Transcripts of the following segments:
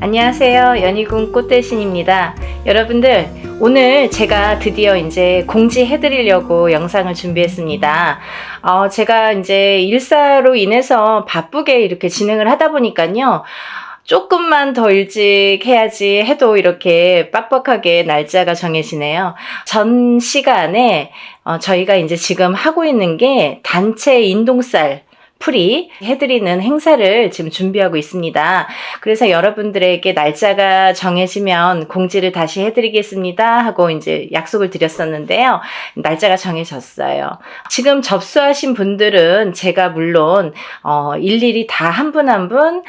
안녕하세요. 연희군 꽃대신입니다. 여러분들, 오늘 제가 드디어 이제 공지해드리려고 영상을 준비했습니다. 제가 이제 일사로 인해서 바쁘게 이렇게 진행을 하다 보니까요. 조금만 더 일찍 해야지 해도 이렇게 빡빡하게 날짜가 정해지네요. 전 시간에 저희가 이제 지금 하고 있는 게 단체 인동쌀 풀이 해드리는 행사를 지금 준비하고 있습니다. 그래서 여러분들에게 날짜가 정해지면 공지를 다시 해드리겠습니다 하고 이제 약속을 드렸었는데요. 날짜가 정해졌어요. 지금 접수하신 분들은 제가 물론 일일이 다 한 분 한 분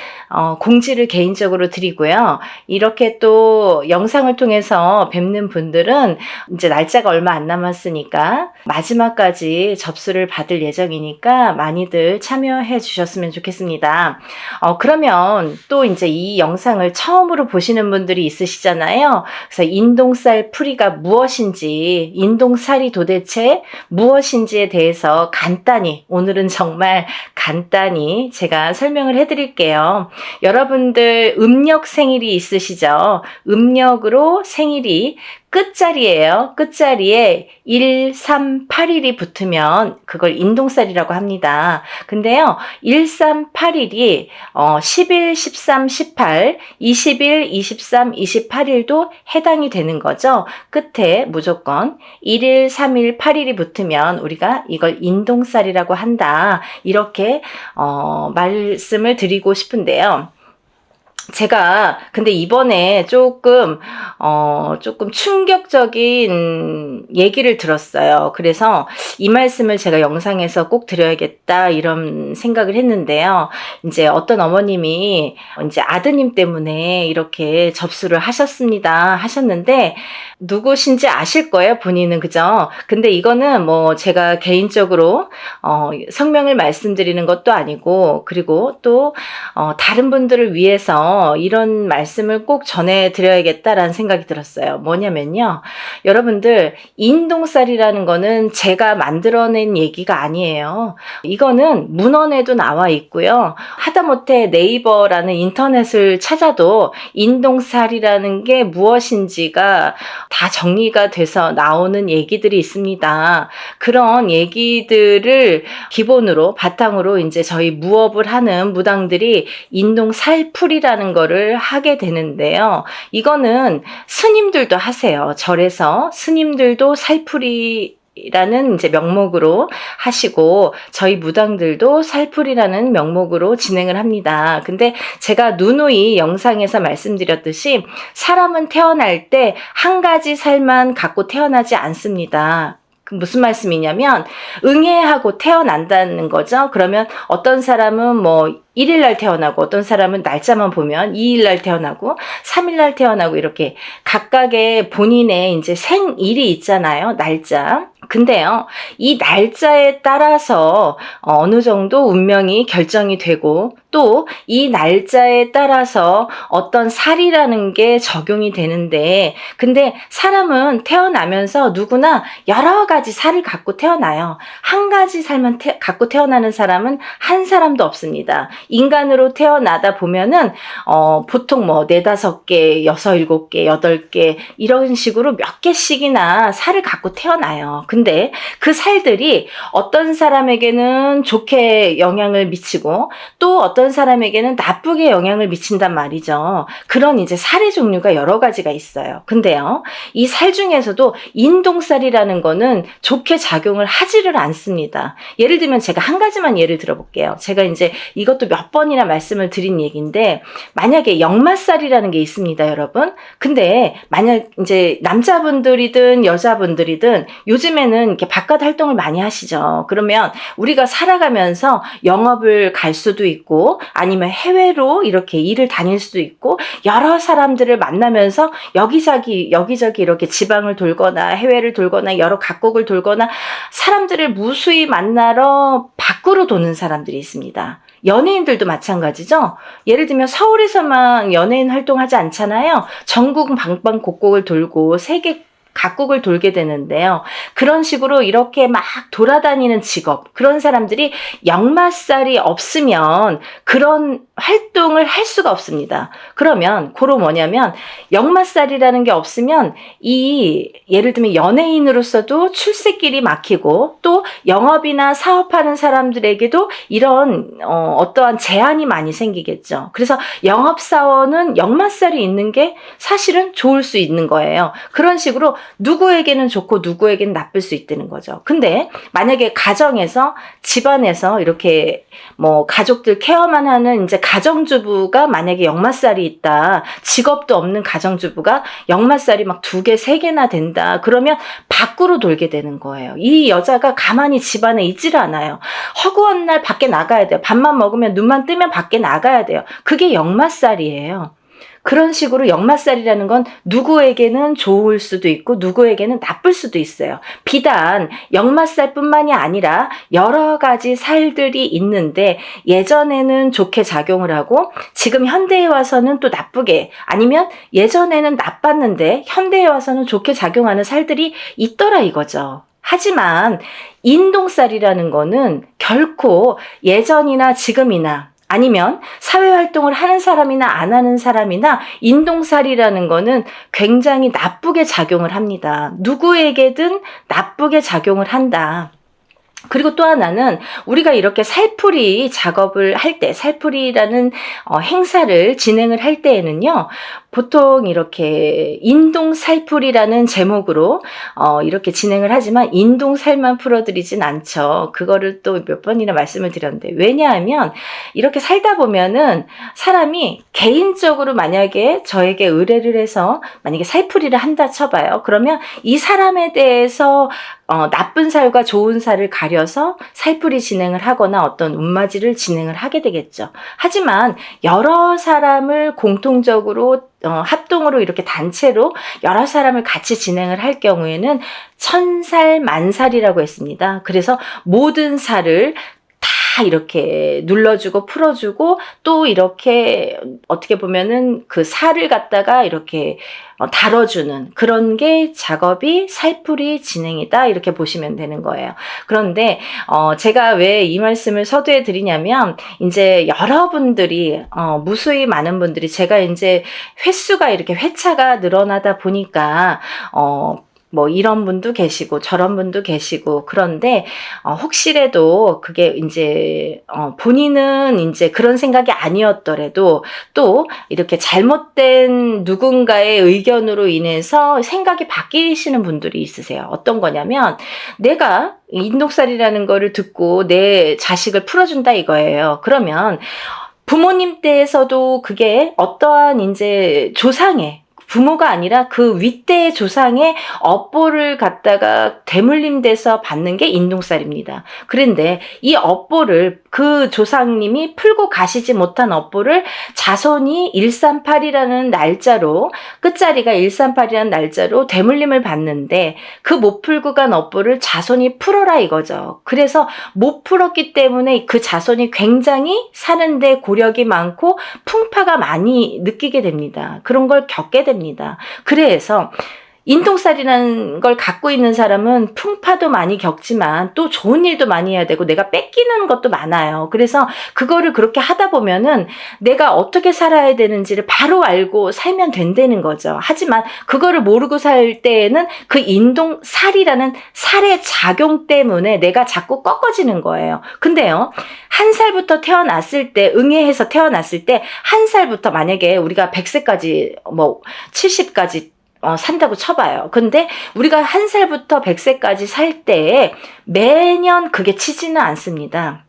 공지를 개인적으로 드리고요. 이렇게 또 영상을 통해서 뵙는 분들은 이제 날짜가 얼마 안 남았으니까 마지막까지 접수를 받을 예정이니까 많이들 참여해 주셨으면 좋겠습니다. 그러면 또 이제 이 영상을 처음으로 보시는 분들이 있으시잖아요. 그래서 인동쌀 풀이가 무엇인지, 인동쌀이 도대체 무엇인지에 대해서 간단히, 오늘은 정말 간단히 제가 설명을 해드릴게요. 여러분들 음력 생일이 있으시죠? 음력으로 생일이 끝자리예요. 끝자리에 1381이 붙으면 그걸 인동쌀이라고 합니다. 근데요, 1381이 11, 13, 18, 21, 23, 28일도 해당이 되는 거죠. 끝에 무조건 1일, 3일, 8일이 붙으면 우리가 이걸 인동쌀이라고 한다. 이렇게 말씀을 드리고 싶은데요. 제가 근데 이번에 조금 충격적인 얘기를 들었어요. 그래서 이 말씀을 제가 영상에서 꼭 드려야겠다 이런 생각을 했는데요. 이제 어떤 어머님이 이제 아드님 때문에 이렇게 접수를 하셨는데 누구신지 아실 거예요, 본인은. 그죠? 근데 이거는 뭐 제가 개인적으로 성명을 말씀드리는 것도 아니고, 그리고 또 다른 분들을 위해서 이런 말씀을 꼭 전해드려야겠다라는 생각이 들었어요. 뭐냐면요, 여러분들, 인동쌀이라는 거는 제가 만들어낸 얘기가 아니에요. 이거는 문헌에도 나와 있고요. 하다못해 네이버라는 인터넷을 찾아도 인동쌀이라는 게 무엇인지가 다 정리가 돼서 나오는 얘기들이 있습니다. 그런 얘기들을 기본으로 바탕으로 이제 저희 무업을 하는 무당들이 인동살풀이라는 거를 하게 되는데요. 이거는 스님들도 하세요. 절에서 스님들도 살풀이라는 이제 명목으로 하시고, 저희 무당들도 살풀이라는 명목으로 진행을 합니다. 근데 제가 누누이 영상에서 말씀드렸듯이 사람은 태어날 때 한 가지 살만 갖고 태어나지 않습니다. 그 무슨 말씀이냐면 응애하고 태어난다는 거죠. 그러면 어떤 사람은 뭐 1일날 태어나고, 어떤 사람은 날짜만 보면 2일날 태어나고 3일날 태어나고, 이렇게 각각의 본인의 이제 생일이 있잖아요. 날짜. 근데요, 이 날짜에 따라서 어느 정도 운명이 결정이 되고, 또 이 날짜에 따라서 어떤 살이라는 게 적용이 되는데, 근데 사람은 태어나면서 누구나 여러 가지 살을 갖고 태어나요. 한 가지 살만 갖고 태어나는 사람은 한 사람도 없습니다. 인간으로 태어나다 보면은 보통 뭐 4-5개, 6-7개, 8개 이런 식으로 몇 개씩이나 살을 갖고 태어나요. 근데 그 살들이 어떤 사람에게는 좋게 영향을 미치고, 또 어떤 사람에게는 나쁘게 영향을 미친단 말이죠. 그런 이제 살의 종류가 여러 가지가 있어요. 근데요, 이 살 중에서도 인동살이라는 거는 좋게 작용을 하지를 않습니다. 예를 들면 제가 한 가지만 예를 들어볼게요. 제가 이제 이것도 몇 번이나 말씀을 드린 얘기인데, 만약에 역마살이라는 게 있습니다, 여러분. 근데 만약 이제 남자분들이든 여자분들이든 요즘에는 이렇게 바깥 활동을 많이 하시죠. 그러면 우리가 살아가면서 영업을 갈 수도 있고, 아니면 해외로 이렇게 일을 다닐 수도 있고, 여러 사람들을 만나면서 여기저기 이렇게 지방을 돌거나 해외를 돌거나 여러 각국을 돌거나 사람들을 무수히 만나러 밖으로 도는 사람들이 있습니다. 연예인들도 마찬가지죠. 예를 들면 서울에서만 연예인 활동하지 않잖아요. 전국 방방곡곡을 돌고 세계 각국을 돌게 되는데요. 그런 식으로 이렇게 막 돌아다니는 직업, 그런 사람들이 역마살이 없으면 그런 활동을 할 수가 없습니다. 그러면 그로 뭐냐면 역마살이라는 게 없으면 예를 들면 연예인으로서도 출세길이 막히고 또 영업이나 사업하는 사람들에게도 이런 어떠한 제한이 많이 생기겠죠. 그래서 영업사원은 역마살이 있는 게 사실은 좋을 수 있는 거예요. 그런 식으로 누구에게는 좋고 누구에게는 나쁠 수 있다는 거죠. 근데 만약에 가정에서 집안에서 이렇게 뭐 가족들 케어만 하는 이제 가정주부가 만약에 역마살이 있다. 직업도 없는 가정주부가 역마살이 막 2개, 3개나 된다. 그러면 밖으로 돌게 되는 거예요. 이 여자가 가만히 집안에 있질 않아요. 허구한 날 밖에 나가야 돼요. 밥만 먹으면 눈만 뜨면 밖에 나가야 돼요. 그게 역마살이에요. 그런 식으로 역마살이라는 건 누구에게는 좋을 수도 있고 누구에게는 나쁠 수도 있어요. 비단 역마살뿐만이 아니라 여러 가지 살들이 있는데 예전에는 좋게 작용을 하고 지금 현대에 와서는 또 나쁘게, 아니면 예전에는 나빴는데 현대에 와서는 좋게 작용하는 살들이 있더라 이거죠. 하지만 인동살이라는 거는 결코 예전이나 지금이나 아니면 사회활동을 하는 사람이나 안 하는 사람이나 인동살이라는 거는 굉장히 나쁘게 작용을 합니다. 누구에게든 나쁘게 작용을 한다. 그리고 또 하나는 우리가 이렇게 살풀이 작업을 할 때, 살풀이라는 행사를 진행을 할 때에는요, 보통 이렇게 인동살풀이라는 제목으로 이렇게 진행을 하지만 인동살만 풀어드리진 않죠. 그거를 또 몇 번이나 말씀을 드렸는데, 왜냐하면 이렇게 살다 보면은 사람이 개인적으로 만약에 저에게 의뢰를 해서 만약에 살풀이를 한다 쳐봐요. 그러면 이 사람에 대해서 나쁜 살과 좋은 살을 가려서 살풀이 진행을 하거나 어떤 운맞이를 진행을 하게 되겠죠. 하지만 여러 사람을 공통적으로 합동으로 이렇게 단체로 여러 사람을 같이 진행을 할 경우에는 천살 만살이라고 했습니다. 그래서 모든 살을 다 이렇게 눌러주고 풀어주고 또 이렇게 어떻게 보면은 그 살을 갖다가 이렇게 다뤄주는 그런 게 작업이 살풀이 진행이다 이렇게 보시면 되는 거예요. 그런데 제가 왜 이 말씀을 서두에 드리냐면 이제 여러분들이 무수히 많은 분들이 제가 이제 횟수가 이렇게 회차가 늘어나다 보니까 뭐 이런 분도 계시고 저런 분도 계시고 그런데 혹시라도 그게 이제 본인은 이제 그런 생각이 아니었더라도 또 이렇게 잘못된 누군가의 의견으로 인해서 생각이 바뀌시는 분들이 있으세요. 어떤 거냐면 내가 인동살이라는 거를 듣고 내 자식을 풀어준다 이거예요. 그러면 부모님 때에서도 그게 어떠한 이제 조상의 부모가 아니라 그 윗대의 조상의 업보를 갖다가 대물림돼서 받는 게 인동살입니다. 그런데 이 업보를 그 조상님이 풀고 가시지 못한 업보를 자손이 138이라는 날짜로 끝자리가 138이라는 날짜로 대물림을 받는데 그 못 풀고 간 업보를 자손이 풀어라 이거죠. 그래서 못 풀었기 때문에 그 자손이 굉장히 사는데 고력이 많고 풍파가 많이 느끼게 됩니다. 그런 걸 겪게 됩니다. 그래서 인동살이라는 걸 갖고 있는 사람은 풍파도 많이 겪지만 또 좋은 일도 많이 해야 되고 내가 뺏기는 것도 많아요. 그래서 그거를 그렇게 하다 보면은 내가 어떻게 살아야 되는지를 바로 알고 살면 된다는 거죠. 하지만 그거를 모르고 살 때에는 그 인동살이라는 살의 작용 때문에 내가 자꾸 꺾어지는 거예요. 근데요, 1살부터 태어났을 때, 응애해서 태어났을 때 1살부터 만약에 우리가 100세까지 뭐 70까지 산다고 쳐봐요. 근데 우리가 1살부터 100세까지 살 때 매년 그게 치지는 않습니다.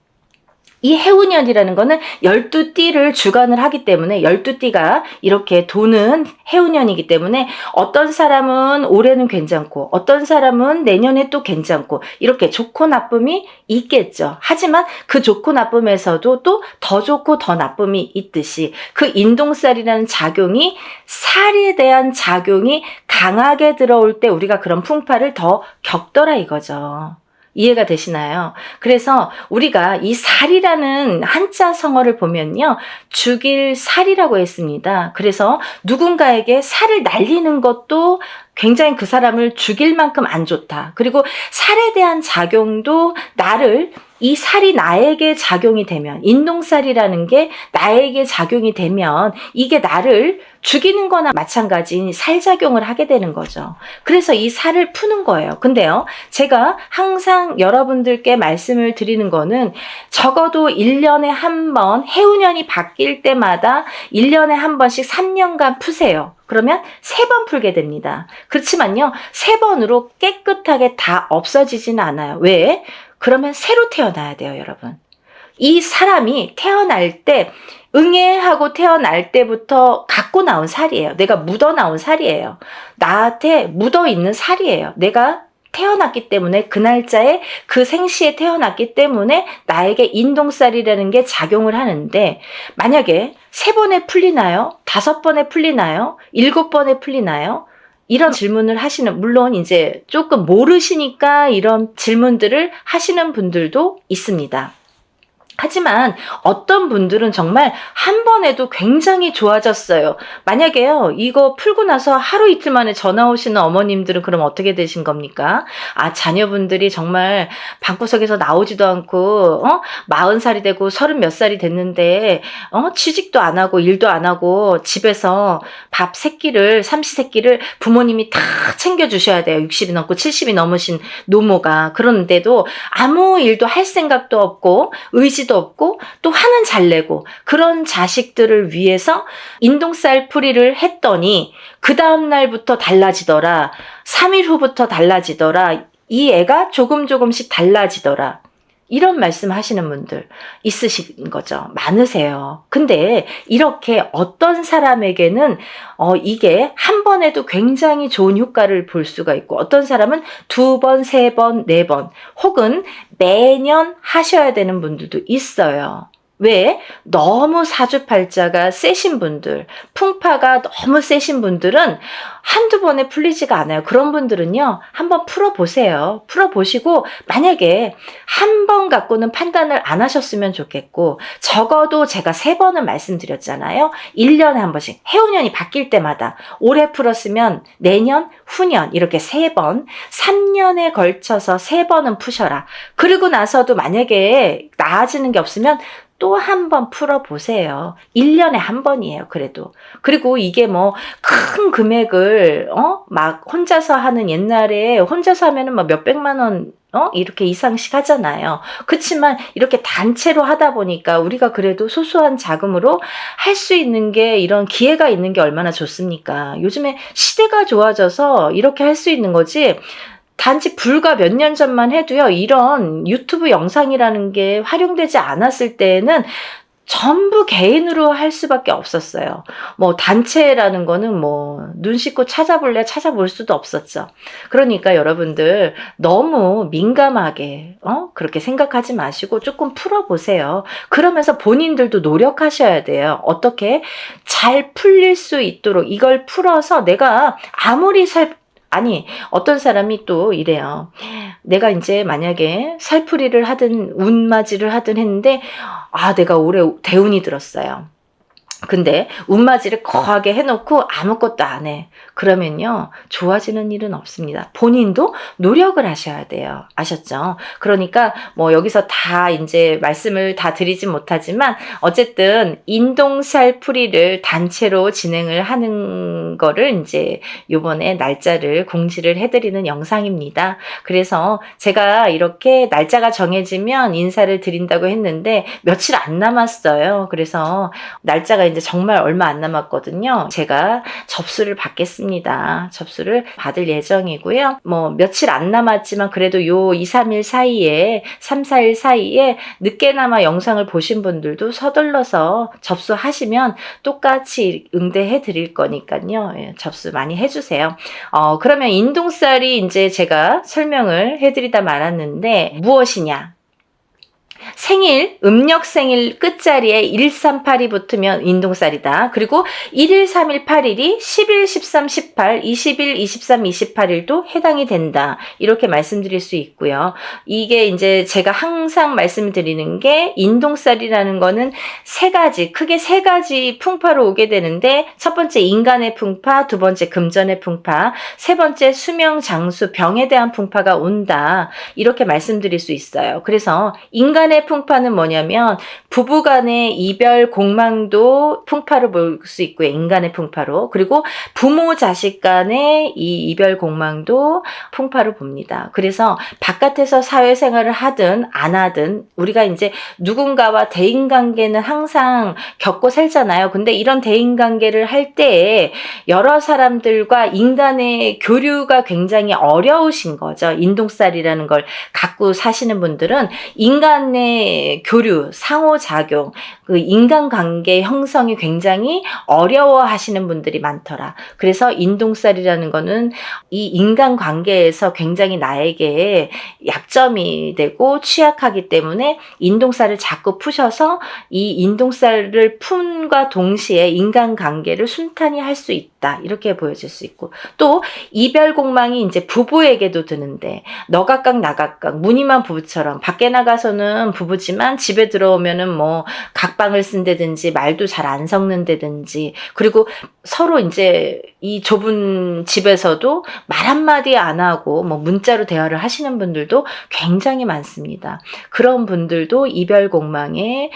이 해운년이라는 거는 12띠를 주관을 하기 때문에 12띠가 이렇게 도는 해운년이기 때문에 어떤 사람은 올해는 괜찮고 어떤 사람은 내년에 또 괜찮고 이렇게 좋고 나쁨이 있겠죠. 하지만 그 좋고 나쁨에서도 또 더 좋고 더 나쁨이 있듯이 그 인동살이라는 작용이 살에 대한 작용이 강하게 들어올 때 우리가 그런 풍파를 더 겪더라 이거죠. 이해가 되시나요? 그래서 우리가 이 살이라는 한자 성어를 보면요, 죽일 살이라고 했습니다. 그래서 누군가에게 살을 날리는 것도 굉장히 그 사람을 죽일 만큼 안 좋다. 그리고 살에 대한 작용도 나를 이 살이 나에게 작용이 되면, 인동살이라는 게 나에게 작용이 되면 이게 나를 죽이는 거나 마찬가지인 살작용을 하게 되는 거죠. 그래서 이 살을 푸는 거예요. 근데요, 제가 항상 여러분들께 말씀을 드리는 거는 적어도 1년에 한 번, 해운년이 바뀔 때마다 1년에 한 번씩 3년간 푸세요. 그러면 3번 풀게 됩니다. 그렇지만요, 3번으로 깨끗하게 다 없어지지는 않아요. 왜? 그러면 새로 태어나야 돼요, 여러분. 이 사람이 태어날 때, 응애하고 태어날 때부터 갖고 나온 살이에요. 내가 묻어 나온 살이에요. 나한테 묻어 있는 살이에요. 내가 태어났기 때문에, 그 날짜에 그 생시에 태어났기 때문에 나에게 인동살이라는 게 작용을 하는데, 만약에 3번에 풀리나요? 5번에 풀리나요? 7번에 풀리나요? 이런 질문을 하시는, 물론 이제 조금 모르시니까 이런 질문들을 하시는 분들도 있습니다. 하지만 어떤 분들은 정말 한 번에도 굉장히 좋아졌어요. 만약에요, 이거 풀고 나서 하루 이틀 만에 전화 오시는 어머님들은 그럼 어떻게 되신 겁니까? 아, 자녀분들이 정말 방구석에서 나오지도 않고 40살이 되고 30 몇 살이 됐는데 취직도 안 하고 일도 안 하고 집에서 밥 세끼를, 삼시세끼를 부모님이 다 챙겨주셔야 돼요. 60이 넘고 70이 넘으신 노모가. 그런데도 아무 일도 할 생각도 없고 의지도 없고 또 화는 잘 내고, 그런 자식들을 위해서 인동살 풀이를 했더니 그 다음날부터 달라지더라. 3일 후부터 달라지더라. 이 애가 조금씩 달라지더라. 이런 말씀 하시는 분들 있으신 거죠. 많으세요. 근데 이렇게 어떤 사람에게는 이게 한 번에도 굉장히 좋은 효과를 볼 수가 있고, 어떤 사람은 2번, 3번, 4번 혹은 매년 하셔야 되는 분들도 있어요. 왜? 너무 사주팔자가 세신 분들, 풍파가 너무 세신 분들은 한두 번에 풀리지가 않아요. 그런 분들은요, 한번 풀어보세요. 풀어보시고, 만약에 한 번 갖고는 판단을 안 하셨으면 좋겠고, 적어도 제가 3번은 말씀드렸잖아요. 1년에 한 번씩, 해운년이 바뀔 때마다, 올해 풀었으면 내년, 후년, 이렇게 3번, 3년에 걸쳐서 3번은 푸셔라. 그리고 나서도 만약에 나아지는 게 없으면 또 한 번 풀어보세요. 1년에 한 번이에요, 그래도. 그리고 이게 뭐 큰 금액을 막 혼자서 하는, 옛날에 혼자서 하면은 막 몇백만 원 이렇게 이상씩 하잖아요. 그렇지만 이렇게 단체로 하다 보니까 우리가 그래도 소소한 자금으로 할 수 있는 게, 이런 기회가 있는 게 얼마나 좋습니까? 요즘에 시대가 좋아져서 이렇게 할 수 있는 거지, 단지 불과 몇 년 전만 해도요, 이런 유튜브 영상이라는 게 활용되지 않았을 때에는 전부 개인으로 할 수밖에 없었어요. 뭐 단체라는 거는 뭐 눈 씻고 찾아볼래 찾아볼 수도 없었죠. 그러니까 여러분들 너무 민감하게 그렇게 생각하지 마시고 조금 풀어보세요. 그러면서 본인들도 노력하셔야 돼요. 어떻게 잘 풀릴 수 있도록 이걸 풀어서 내가 아무리 아니, 어떤 사람이 또 이래요. 내가 이제 만약에 살풀이를 하든 운맞이를 하든 했는데, 아, 내가 올해 대운이 들었어요. 근데 운맞이를 거하게 해놓고 아무것도 안 해. 그러면요, 좋아지는 일은 없습니다. 본인도 노력을 하셔야 돼요. 아셨죠? 그러니까 뭐 여기서 다 이제 말씀을 다 드리진 못하지만, 어쨌든 인동살 풀이를 단체로 진행을 하는 거를 이제 요번에 날짜를 공지를 해드리는 영상입니다. 그래서 제가 이렇게 날짜가 정해지면 인사를 드린다고 했는데 며칠 안 남았어요. 그래서 날짜가 이제 정말 얼마 안 남았거든요. 제가 접수를 받겠습니다. 접수를 받을 예정이고요. 뭐 며칠 안 남았지만 그래도 요 2, 3일 사이에, 3, 4일 사이에 늦게나마 영상을 보신 분들도 서둘러서 접수하시면 똑같이 응대해 드릴 거니까요. 예, 접수 많이 해주세요. 그러면 인동살이 이제 제가 설명을 해드리다 말았는데 무엇이냐? 생일, 음력 생일 끝자리에 1382 붙으면 인동살이다. 그리고 1일, 3일, 8일이 10일, 13, 18, 20일, 23, 28일도 해당이 된다. 이렇게 말씀드릴 수 있고요. 이게 이제 제가 항상 말씀드리는 게 인동살이라는 거는 크게 세 가지 풍파로 오게 되는데, 첫 번째 인간의 풍파, 두 번째 금전의 풍파, 세 번째 수명, 장수, 병에 대한 풍파가 온다. 이렇게 말씀드릴 수 있어요. 그래서 인간의 풍파는 뭐냐면 부부간의 이별 공망도 풍파로 볼 수 있고요. 인간의 풍파로. 그리고 부모 자식 간의 이 이별 공망도 풍파로 봅니다. 그래서 바깥에서 사회생활을 하든 안 하든 우리가 이제 누군가와 대인관계는 항상 겪고 살잖아요. 근데 이런 대인관계를 할 때에 여러 사람들과 인간의 교류가 굉장히 어려우신 거죠. 인동살이라는 걸 갖고 사시는 분들은 인간의 교류, 상호작용, 그 인간관계 형성이 굉장히 어려워하시는 분들이 많더라. 그래서 인동살이라는 거는 이 인간관계에서 굉장히 나에게 약점이 되고 취약하기 때문에 인동살을 자꾸 푸셔서 이 인동살을 푼과 동시에 인간관계를 순탄히 할 수 있다. 이렇게 보여질 수 있고, 또 이별공망이 이제 부부에게도 드는데 너각각 나각각, 무늬만 부부처럼 밖에 나가서는 부부지만 집에 들어오면은 뭐 각방을 쓴다든지 말도 잘 안 섞는다든지, 그리고 서로 이제 이 좁은 집에서도 말 한마디 안 하고 뭐 문자로 대화를 하시는 분들도 굉장히 많습니다. 그런 분들도 이별공망의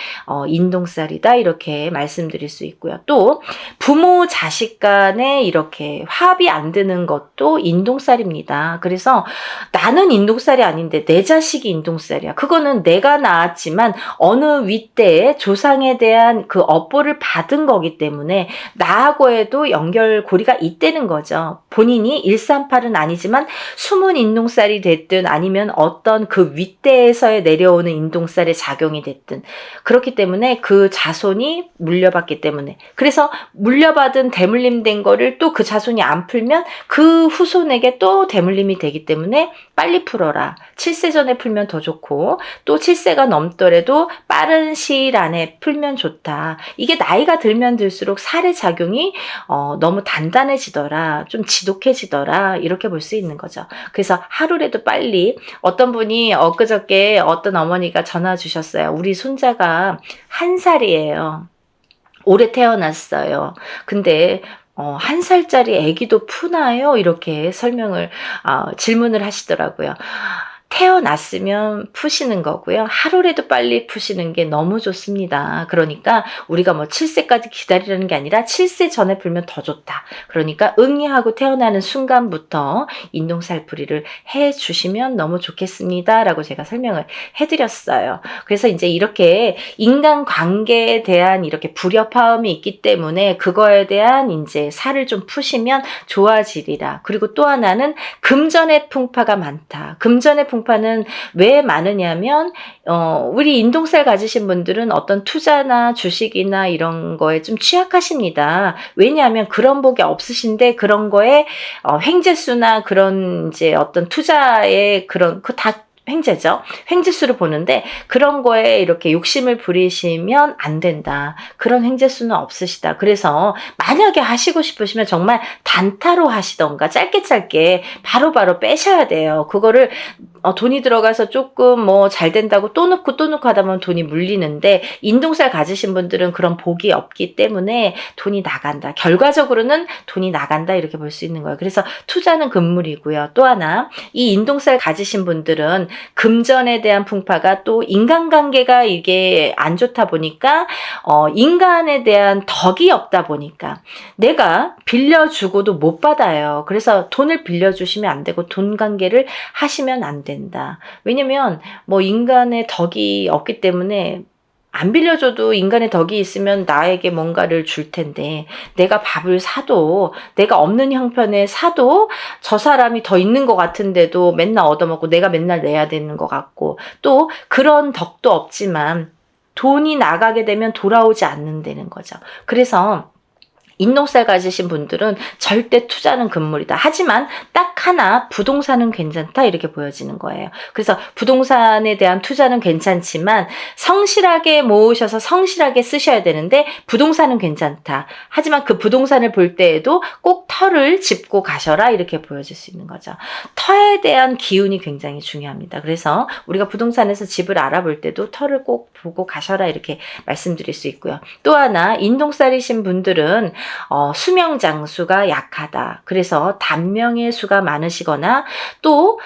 인동살이다. 이렇게 말씀드릴 수 있고요. 또 부모 자식 간에 이렇게 합이 안 드는 것도 인동살입니다. 그래서 나는 인동살이 아닌데 내 자식이 인동살이야. 그거는 내가 낳았지만 어느 윗대에 조상에 대한 그 업보를 받은 거기 때문에 나하고에도 연결고리가 있다는 거죠. 본인이 138은 아니지만 숨은 인동살이 됐든 아니면 어떤 그 윗대에서 내려오는 인동살의 작용이 됐든 그렇기 때문에 그 자손이 물려받기 때문에, 그래서 물려받은 대물림된 거를 또 그 자손이 안 풀면 그 후손에게 또 대물림이 되기 때문에 빨리 풀어라. 7세 전에 풀면 더 좋고 또 7세가 넘더라도 빠른 시일 안에 풀면 좋다. 이게 나이가 들면 들수록 살의 작용이 너무 단단해지더라. 좀 지독해지더라. 이렇게 볼 수 있는 거죠. 그래서 하루라도 빨리, 어떤 분이 엊그저께 어떤 어머니가 전화 주셨어요. 우리 손자가 1살이에요. 올해 태어났어요. 근데 1살짜리 아기도 푸나요? 이렇게 질문을 하시더라고요. 태어났으면 푸시는 거고요. 하루라도 빨리 푸시는 게 너무 좋습니다. 그러니까 우리가 뭐 7세까지 기다리라는 게 아니라 7세 전에 풀면 더 좋다. 그러니까 응이하고 태어나는 순간부터 인동살풀이를 해 주시면 너무 좋겠습니다. 라고 제가 설명을 해드렸어요. 그래서 이제 이렇게 인간관계에 대한 이렇게 불협화음이 있기 때문에 그거에 대한 이제 살을 좀 푸시면 좋아지리라. 그리고 또 하나는 금전의 풍파가 많다. 금전의 풍파는 왜 많으냐면 우리 인동살 가지신 분들은 어떤 투자나 주식이나 이런 거에 좀 취약하십니다. 왜냐하면 그런 복이 없으신데 그런 거에 횡재수나 그런 이제 어떤 투자의 그런 그 다 횡재죠. 횡재수를 보는데 그런 거에 이렇게 욕심을 부리시면 안 된다. 그런 횡재수는 없으시다. 그래서 만약에 하시고 싶으시면 정말 단타로 하시던가 짧게 바로바로 빼셔야 돼요. 그거를 돈이 들어가서 조금 뭐 잘 된다고 또 넣고 하다 보면 돈이 물리는데, 인동살 가지신 분들은 그런 복이 없기 때문에 돈이 나간다. 결과적으로는 돈이 나간다. 이렇게 볼 수 있는 거예요. 그래서 투자는 금물이고요. 또 하나, 이 인동살 가지신 분들은 금전에 대한 풍파가 또 인간관계가 이게 안 좋다 보니까 인간에 대한 덕이 없다 보니까 내가 빌려주고도 못 받아요. 그래서 돈을 빌려주시면 안 되고 돈 관계를 하시면 안 된다. 왜냐면 뭐 인간의 덕이 없기 때문에 안 빌려줘도 인간의 덕이 있으면 나에게 뭔가를 줄 텐데, 내가 밥을 사도, 내가 없는 형편에 사도 저 사람이 더 있는 것 같은데도 맨날 얻어먹고 내가 맨날 내야 되는 것 같고, 또 그런 덕도 없지만 돈이 나가게 되면 돌아오지 않는다는 거죠. 그래서 인동살 가지신 분들은 절대 투자는 금물이다. 하지만 딱 하나 부동산은 괜찮다 이렇게 보여지는 거예요. 그래서 부동산에 대한 투자는 괜찮지만 성실하게 모으셔서 성실하게 쓰셔야 되는데 부동산은 괜찮다. 하지만 그 부동산을 볼 때에도 꼭 터를 짚고 가셔라 이렇게 보여질 수 있는 거죠. 터에 대한 기운이 굉장히 중요합니다. 그래서 우리가 부동산에서 집을 알아볼 때도 터를 꼭 보고 가셔라 이렇게 말씀드릴 수 있고요. 또 하나 인동살이신 분들은 수명 장수가 약하다. 그래서 단명의 수가 많으시거나 또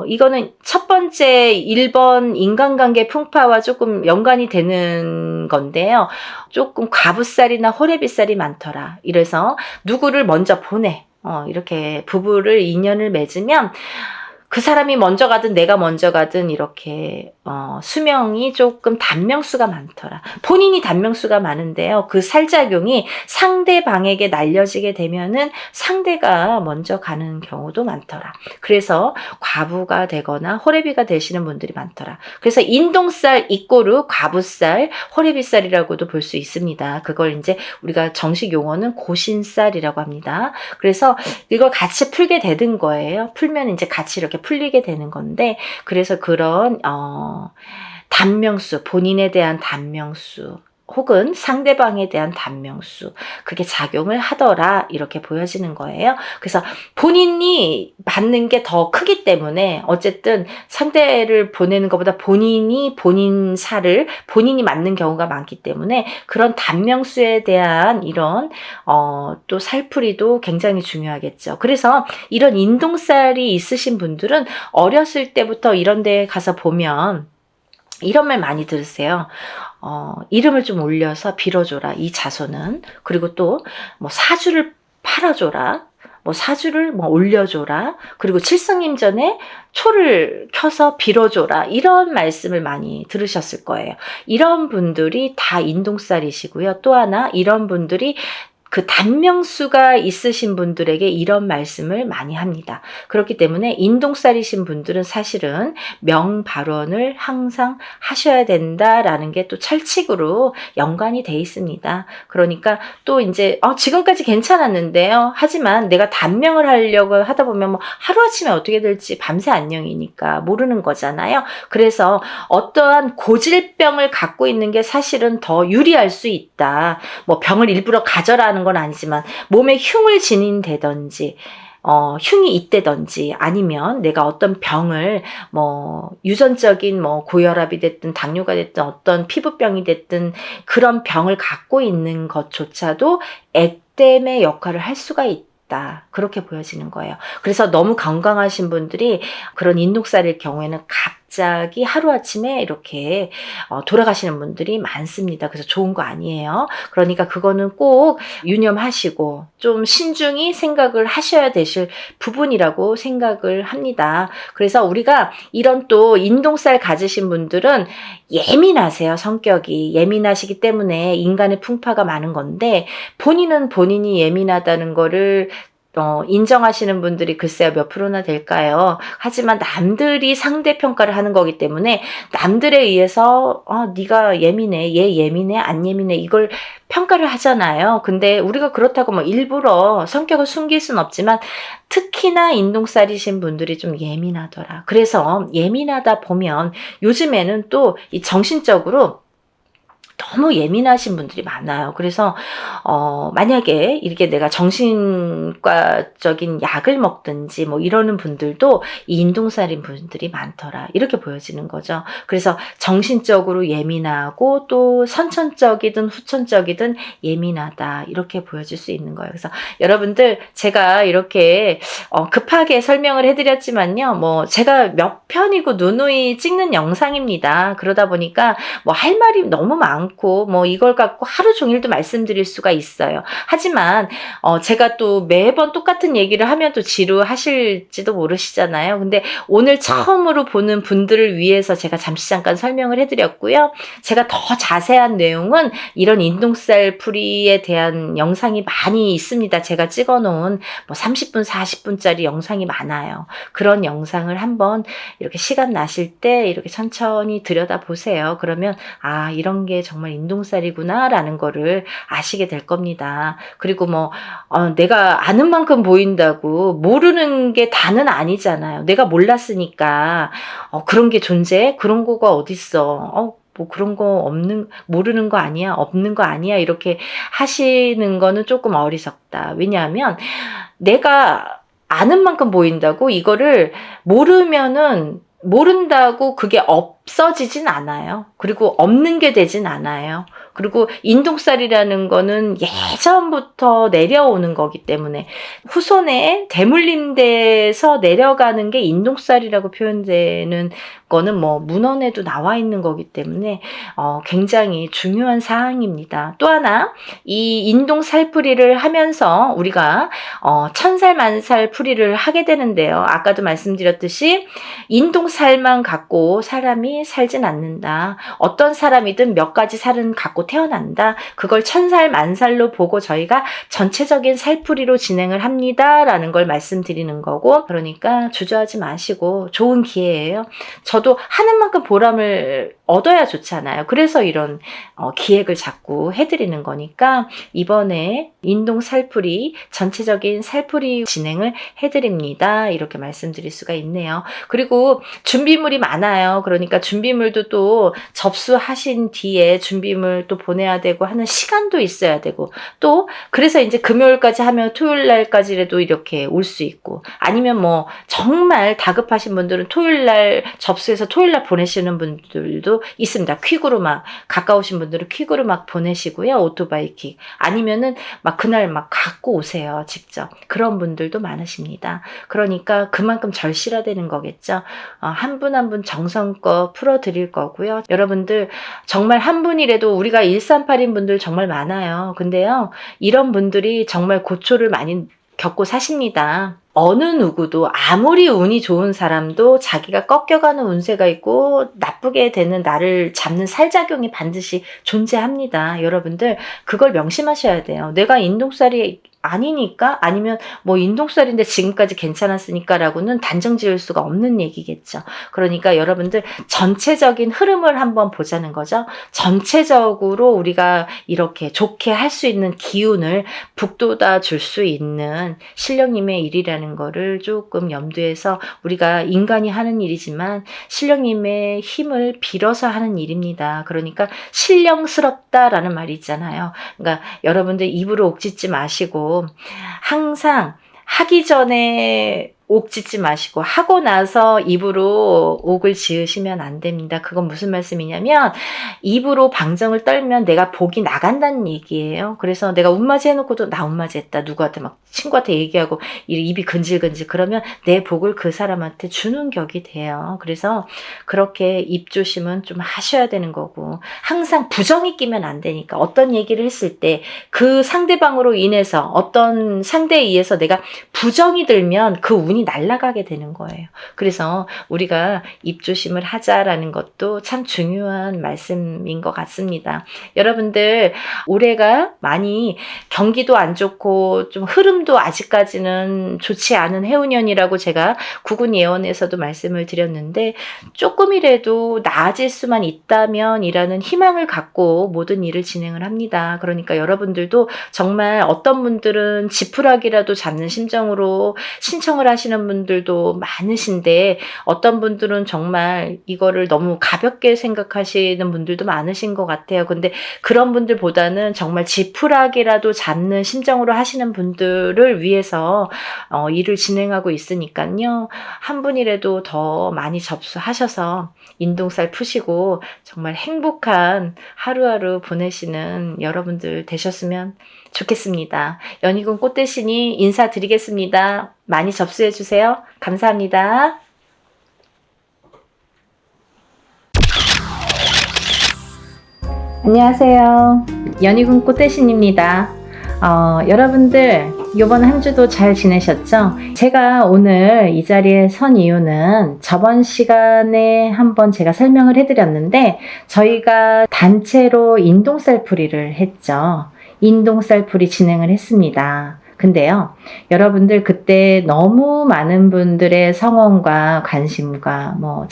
이거는 첫 번째 1번 인간관계 풍파와 조금 연관이 되는 건데요. 조금 과부살이나 호래비살이 많더라. 이래서 누구를 먼저 보내. 이렇게 부부를 인연을 맺으면 그 사람이 먼저 가든 내가 먼저 가든 이렇게 수명이 조금 단명수가 많더라. 본인이 단명수가 많은데요. 그 살작용이 상대방에게 날려지게 되면은 상대가 먼저 가는 경우도 많더라. 그래서 과부가 되거나 호래비가 되시는 분들이 많더라. 그래서 인동살 이꼬르 과부살, 호래비살이라고도 볼 수 있습니다. 그걸 이제 우리가 정식 용어는 고신살이라고 합니다. 그래서 이걸 같이 풀게 되는 거예요. 풀면 이제 같이 이렇게 풀리게 되는 건데, 그래서 그런 단명수, 본인에 대한 단명수 혹은 상대방에 대한 단명수, 그게 작용을 하더라 이렇게 보여지는 거예요. 그래서 본인이 받는 게 더 크기 때문에 어쨌든 상대를 보내는 것보다 본인이 본인 살을 본인이 맞는 경우가 많기 때문에 그런 단명수에 대한 이런 또 살풀이도 굉장히 중요하겠죠. 그래서 이런 인동살이 있으신 분들은 어렸을 때부터 이런 데 가서 보면 이런 말 많이 들으세요. 이름을 좀 올려서 빌어줘라, 이 자손은. 그리고 또, 사주를 팔아줘라. 사주를 올려줘라. 그리고 칠성님 전에 초를 켜서 빌어줘라. 이런 말씀을 많이 들으셨을 거예요. 이런 분들이 다 인동살이시고요. 또 하나, 이런 분들이 그 단명수가 있으신 분들에게 이런 말씀을 많이 합니다. 그렇기 때문에 인동살이신 분들은 사실은 명발언을 항상 하셔야 된다라는 게 또 철칙으로 연관이 돼 있습니다. 그러니까 또 이제 지금까지 괜찮았는데요. 하지만 내가 단명을 하려고 하다 보면 하루아침에 어떻게 될지 밤새 안녕이니까 모르는 거잖아요. 그래서 어떠한 고질병을 갖고 있는 게 사실은 더 유리할 수 있다. 병을 일부러 가져라는 건 아니지만 몸에 흉을 지닌다든지 흉이 있다든지 아니면 내가 어떤 병을 유전적인 고혈압이 됐든 당뇨가 됐든 어떤 피부병이 됐든 그런 병을 갖고 있는 것조차도 액땜의 역할을 할 수가 있다. 그렇게 보여지는 거예요. 그래서 너무 건강하신 분들이 그런 인동살일 경우에는 갑자기 하루아침에 이렇게 돌아가시는 분들이 많습니다. 그래서 좋은 거 아니에요. 그러니까 그거는 꼭 유념하시고 좀 신중히 생각을 하셔야 되실 부분이라고 생각을 합니다. 그래서 우리가 이런 또 인동살 가지신 분들은 예민하세요. 성격이 예민하시기 때문에 인간의 풍파가 많은 건데 본인은 본인이 예민하다는 거를 인정하시는 분들이 글쎄요 몇 프로나 될까요? 하지만 남들이 상대평가를 하는 거기 때문에 남들에 의해서 네가 예민해, 얘 예민해, 안 예민해 이걸 평가를 하잖아요. 근데 우리가 그렇다고 일부러 성격을 숨길 순 없지만 특히나 인동살이신 분들이 좀 예민하더라. 그래서 예민하다 보면 요즘에는 또 이 정신적으로 너무 예민하신 분들이 많아요. 그래서 만약에 이렇게 내가 정신과적인 약을 먹든지 이러는 분들도 이 인동살인 분들이 많더라. 이렇게 보여지는 거죠. 그래서 정신적으로 예민하고 또 선천적이든 후천적이든 예민하다. 이렇게 보여질 수 있는 거예요. 그래서 여러분들 제가 이렇게 급하게 설명을 해드렸지만요. 제가 몇 편이고 누누이 찍는 영상입니다. 그러다 보니까 할 말이 너무 많고 이걸 갖고 하루 종일도 말씀드릴 수가 있어요. 하지만 제가 또 매번 똑같은 얘기를 하면 또 지루하실지도 모르시잖아요. 근데 오늘 처음으로 보는 분들을 위해서 제가 잠시 잠깐 설명을 해드렸고요. 제가 더 자세한 내용은 이런 인동살 풀이에 대한 영상이 많이 있습니다. 제가 찍어놓은 30분, 40분짜리 영상이 많아요. 그런 영상을 한번 이렇게 시간 나실 때 이렇게 천천히 들여다보세요. 그러면 이런 게 정말 정말 인동살이구나라는 거를 아시게 될 겁니다. 그리고 내가 아는 만큼 보인다고 모르는 게 다는 아니잖아요. 내가 몰랐으니까 그런 게 존재해? 그런 거가 어딨어? 뭐 그런 거 모르는 거 아니야? 없는 거 아니야? 이렇게 하시는 거는 조금 어리석다. 왜냐하면 내가 아는 만큼 보인다고 이거를 모른다고 그게 없어지진 않아요. 그리고 없는 게 되진 않아요. 그리고 인동살이라는 거는 예전부터 내려오는 거기 때문에 후손에 대물림돼서 내려가는 게 인동살이라고 표현되는 거는 문헌에도 나와 있는 거기 때문에 굉장히 중요한 사항입니다. 또 하나, 이 인동살풀이를 하면서 우리가 천살 만살 풀이를 하게 되는데요. 아까도 말씀드렸듯이 인동살만 갖고 사람이 살진 않는다. 어떤 사람이든 몇 가지 살은 갖고 태어난다. 그걸 천살 만살로 보고 저희가 전체적인 살풀이로 진행을 합니다. 라는 걸 말씀드리는 거고, 그러니까 주저하지 마시고 좋은 기회예요. 저도 하는 만큼 보람을 얻어야 좋잖아요. 그래서 이런 기획을 자꾸 해드리는 거니까 이번에 인동 살풀이, 전체적인 살풀이 진행을 해드립니다. 이렇게 말씀드릴 수가 있네요. 그리고 준비물이 많아요. 그러니까 준비물도 또 접수하신 뒤에 준비물 또 보내야 되고 하는 시간도 있어야 되고, 또 그래서 이제 금요일까지 하면 토요일 날까지라도 이렇게 올 수 있고, 아니면 정말 다급하신 분들은 토요일 날 접수해서 토요일 날 보내시는 분들도 있습니다. 퀵으로 가까우신 분들은 퀵으로 보내시고요. 오토바이 퀵. 아니면은 그날 갖고 오세요. 직접. 그런 분들도 많으십니다. 그러니까 그만큼 절실화되는 거겠죠. 한 분 한 분 정성껏 풀어드릴 거고요. 여러분들 정말 한 분이라도, 우리가 1382인 분들 정말 많아요. 근데요, 이런 분들이 정말 고초를 많이 겪고 사십니다. 어느 누구도 아무리 운이 좋은 사람도 자기가 꺾여가는 운세가 있고 나쁘게 되는 나를 잡는 살작용이 반드시 존재합니다. 여러분들 그걸 명심하셔야 돼요. 내가 인동살이 아니니까, 아니면 인동살인데 지금까지 괜찮았으니까 라고는 단정 지을 수가 없는 얘기겠죠. 그러니까 여러분들 전체적인 흐름을 한번 보자는 거죠. 전체적으로 우리가 이렇게 좋게 할 수 있는 기운을 북돋아 줄 수 있는 신령님의 일이라는 거를 조금 염두에서, 우리가 인간이 하는 일이지만 신령님의 힘을 빌어서 하는 일입니다. 그러니까 신령스럽다라는 말이 있잖아요. 그러니까 여러분들 입으로 옥짓지 마시고, 항상 하기 전에 옥 짓지 마시고 하고 나서 입으로 옥을 지으시면 안 됩니다. 그건 무슨 말씀이냐면, 입으로 방정을 떨면 내가 복이 나간다는 얘기예요. 그래서 내가 운맞이 해놓고도 나 운맞이 했다, 누구한테 친구한테 얘기하고 입이 근질근질, 그러면 내 복을 그 사람한테 주는 격이 돼요. 그래서 그렇게 입 조심은 좀 하셔야 되는 거고, 항상 부정이 끼면 안 되니까, 어떤 얘기를 했을 때 그 상대방으로 인해서, 어떤 상대에 의해서 내가 부정이 들면 그 운이 날아가게 되는 거예요. 그래서 우리가 입조심을 하자라는 것도 참 중요한 말씀인 것 같습니다. 여러분들 올해가 많이 경기도 안 좋고 좀 흐름도 아직까지는 좋지 않은 해운년이라고 제가 구군 예언에서도 말씀을 드렸는데, 조금이라도 나아질 수만 있다면 이라는 희망을 갖고 모든 일을 진행을 합니다. 그러니까 여러분들도 정말 어떤 분들은 지푸라기라도 잡는 심정으로 신청을 하시는 분들도 많으신데, 어떤 분들은 정말 이거를 너무 가볍게 생각하시는 분들도 많으신 것 같아요. 근데 그런 분들보다는 정말 지푸라기라도 잡는 심정으로 하시는 분들을 위해서 일을 진행하고 있으니까요. 한 분이라도 더 많이 접수하셔서 인동살 푸시고 정말 행복한 하루하루 보내시는 여러분들 되셨으면 좋겠습니다. 연희군 꽃대신이 인사드리겠습니다. 많이 접수해주세요. 감사합니다. 안녕하세요. 연희군 꽃대신입니다. 여러분들 이번 한 주도 잘 지내셨죠? 제가 오늘 이 자리에 선 이유는 저번 시간에 한번 제가 설명을 해드렸는데, 저희가 단체로 인동살풀이를 했죠. 인동살풀이 진행을 했습니다. 근데요, 여러분들 그때 너무 많은 분들의 성원과 관심과 뭐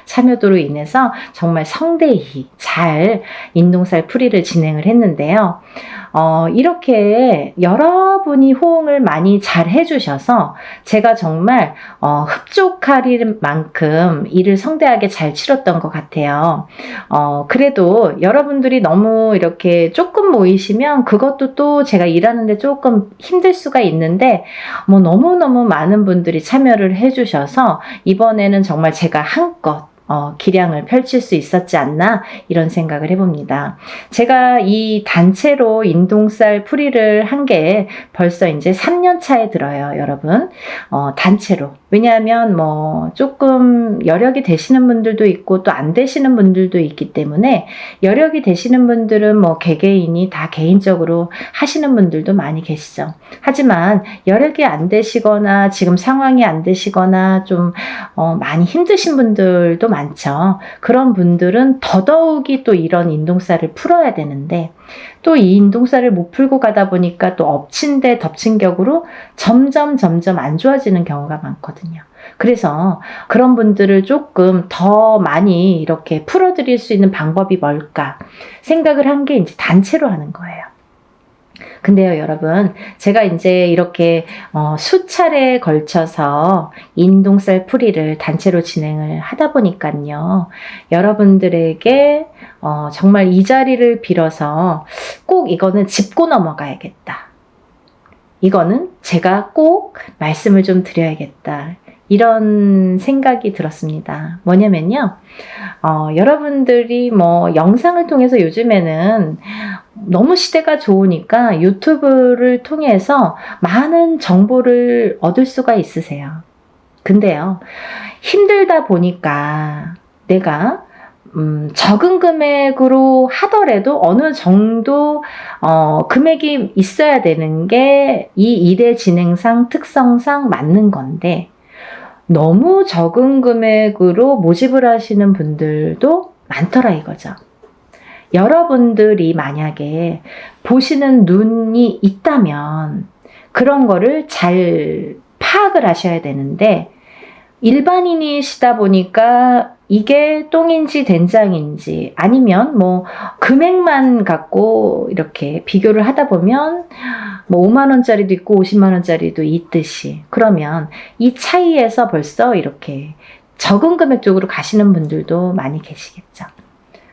참여도로 인해서 정말 성대히 잘 인동살 풀이를 진행을 했는데요. 이렇게 여러분이 호응을 많이 잘 해주셔서 제가 정말 흡족할 만큼 일을 성대하게 잘 치렀던 것 같아요. 그래도 여러분들이 너무 이렇게 조금 모이시면 그것도 또 제가 일하는데 조금 힘들 수가 있는데 뭐 너무너무 많은 분들이 참여를 해주셔서 이번에는 정말 제가 한껏 기량을 펼칠 수 있었지 않나 이런 생각을 해봅니다. 제가 이 단체로 인동살 풀이를 한 게 벌써 이제 3년 차에 들어요, 여러분. 단체로. 왜냐하면 뭐 조금 여력이 되시는 분들도 있고 또 안 되시는 분들도 있기 때문에 여력이 되시는 분들은 뭐 개개인이 다 개인적으로 하시는 분들도 많이 계시죠. 하지만 여력이 안 되시거나 지금 상황이 안 되시거나 좀 많이 힘드신 분들도 많죠. 그런 분들은 더더욱이 또 이런 인동살을 풀어야 되는데 또 이 인동살을 못 풀고 가다 보니까 또 엎친 데 덮친 격으로 점점 안 좋아지는 경우가 많거든요. 그래서 그런 분들을 조금 더 많이 이렇게 풀어드릴 수 있는 방법이 뭘까 생각을 한 게 이제 단체로 하는 거예요. 근데요, 여러분, 제가 이제 이렇게 수차례에 걸쳐서 인동살 풀이를 단체로 진행을 하다 보니까요, 여러분들에게 정말 이 자리를 빌어서 꼭 이거는 짚고 넘어가야겠다. 이거는 제가 꼭 말씀을 좀 드려야겠다. 이런 생각이 들었습니다. 뭐냐면요, 여러분들이 뭐 영상을 통해서 요즘에는 너무 시대가 좋으니까 유튜브를 통해서 많은 정보를 얻을 수가 있으세요. 근데요, 힘들다 보니까 내가 적은 금액으로 하더라도 어느 정도 금액이 있어야 되는 게 이 일의 진행상 특성상 맞는 건데 너무 적은 금액으로 모집을 하시는 분들도 많더라 이거죠. 여러분들이 만약에 보시는 눈이 있다면 그런 거를 잘 파악을 하셔야 되는데 일반인이시다 보니까 이게 똥인지 된장인지 아니면 뭐 금액만 갖고 이렇게 비교를 하다 보면 뭐 5만 원짜리도 있고 50만 원짜리도 있듯이 그러면 이 차이에서 벌써 이렇게 적은 금액 쪽으로 가시는 분들도 많이 계시겠죠.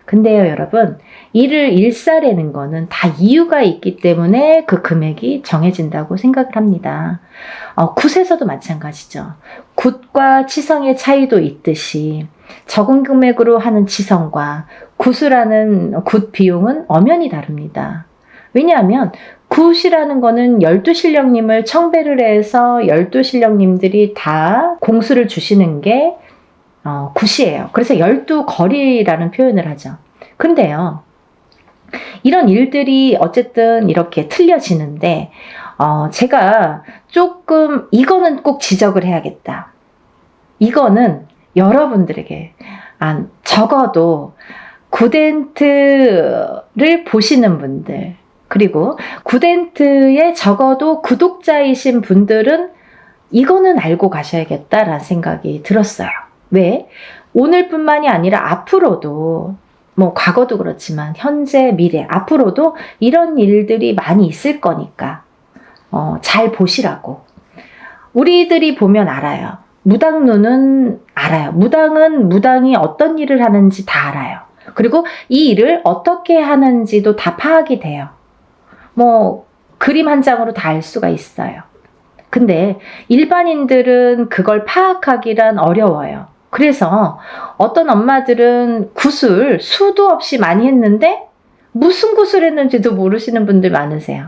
근데요, 여러분, 일을 일사라는 거는 다 이유가 있기 때문에 그 금액이 정해진다고 생각을 합니다. 굿에서도 마찬가지죠. 굿과 치성의 차이도 있듯이 적은 금액으로 하는 치성과 굿을 하는 굿 비용은 엄연히 다릅니다. 왜냐하면 굿이라는 거는 12실령님을 청배를 해서 12실령님들이 다 공수를 주시는 게 굿이에요. 그래서 12거리라는 표현을 하죠. 근데요, 이런 일들이 어쨌든 이렇게 틀려지는데 제가 조금 이거는 꼭 지적을 해야겠다. 이거는 여러분들에게 적어도 굿엔트를 보시는 분들 그리고 굿엔트에 적어도 구독자이신 분들은 이거는 알고 가셔야겠다라는 생각이 들었어요. 왜? 오늘뿐만이 아니라 앞으로도 뭐 과거도 그렇지만 현재, 미래, 앞으로도 이런 일들이 많이 있을 거니까 잘 보시라고. 우리들이 보면 알아요. 무당눈은 알아요. 무당은 무당이 어떤 일을 하는지 다 알아요. 그리고 이 일을 어떻게 하는지도 다 파악이 돼요. 뭐 그림 한 장으로 다 알 수가 있어요. 근데 일반인들은 그걸 파악하기란 어려워요. 그래서 어떤 엄마들은 굿을 수도 없이 많이 했는데 무슨 굿을 했는지도 모르시는 분들 많으세요.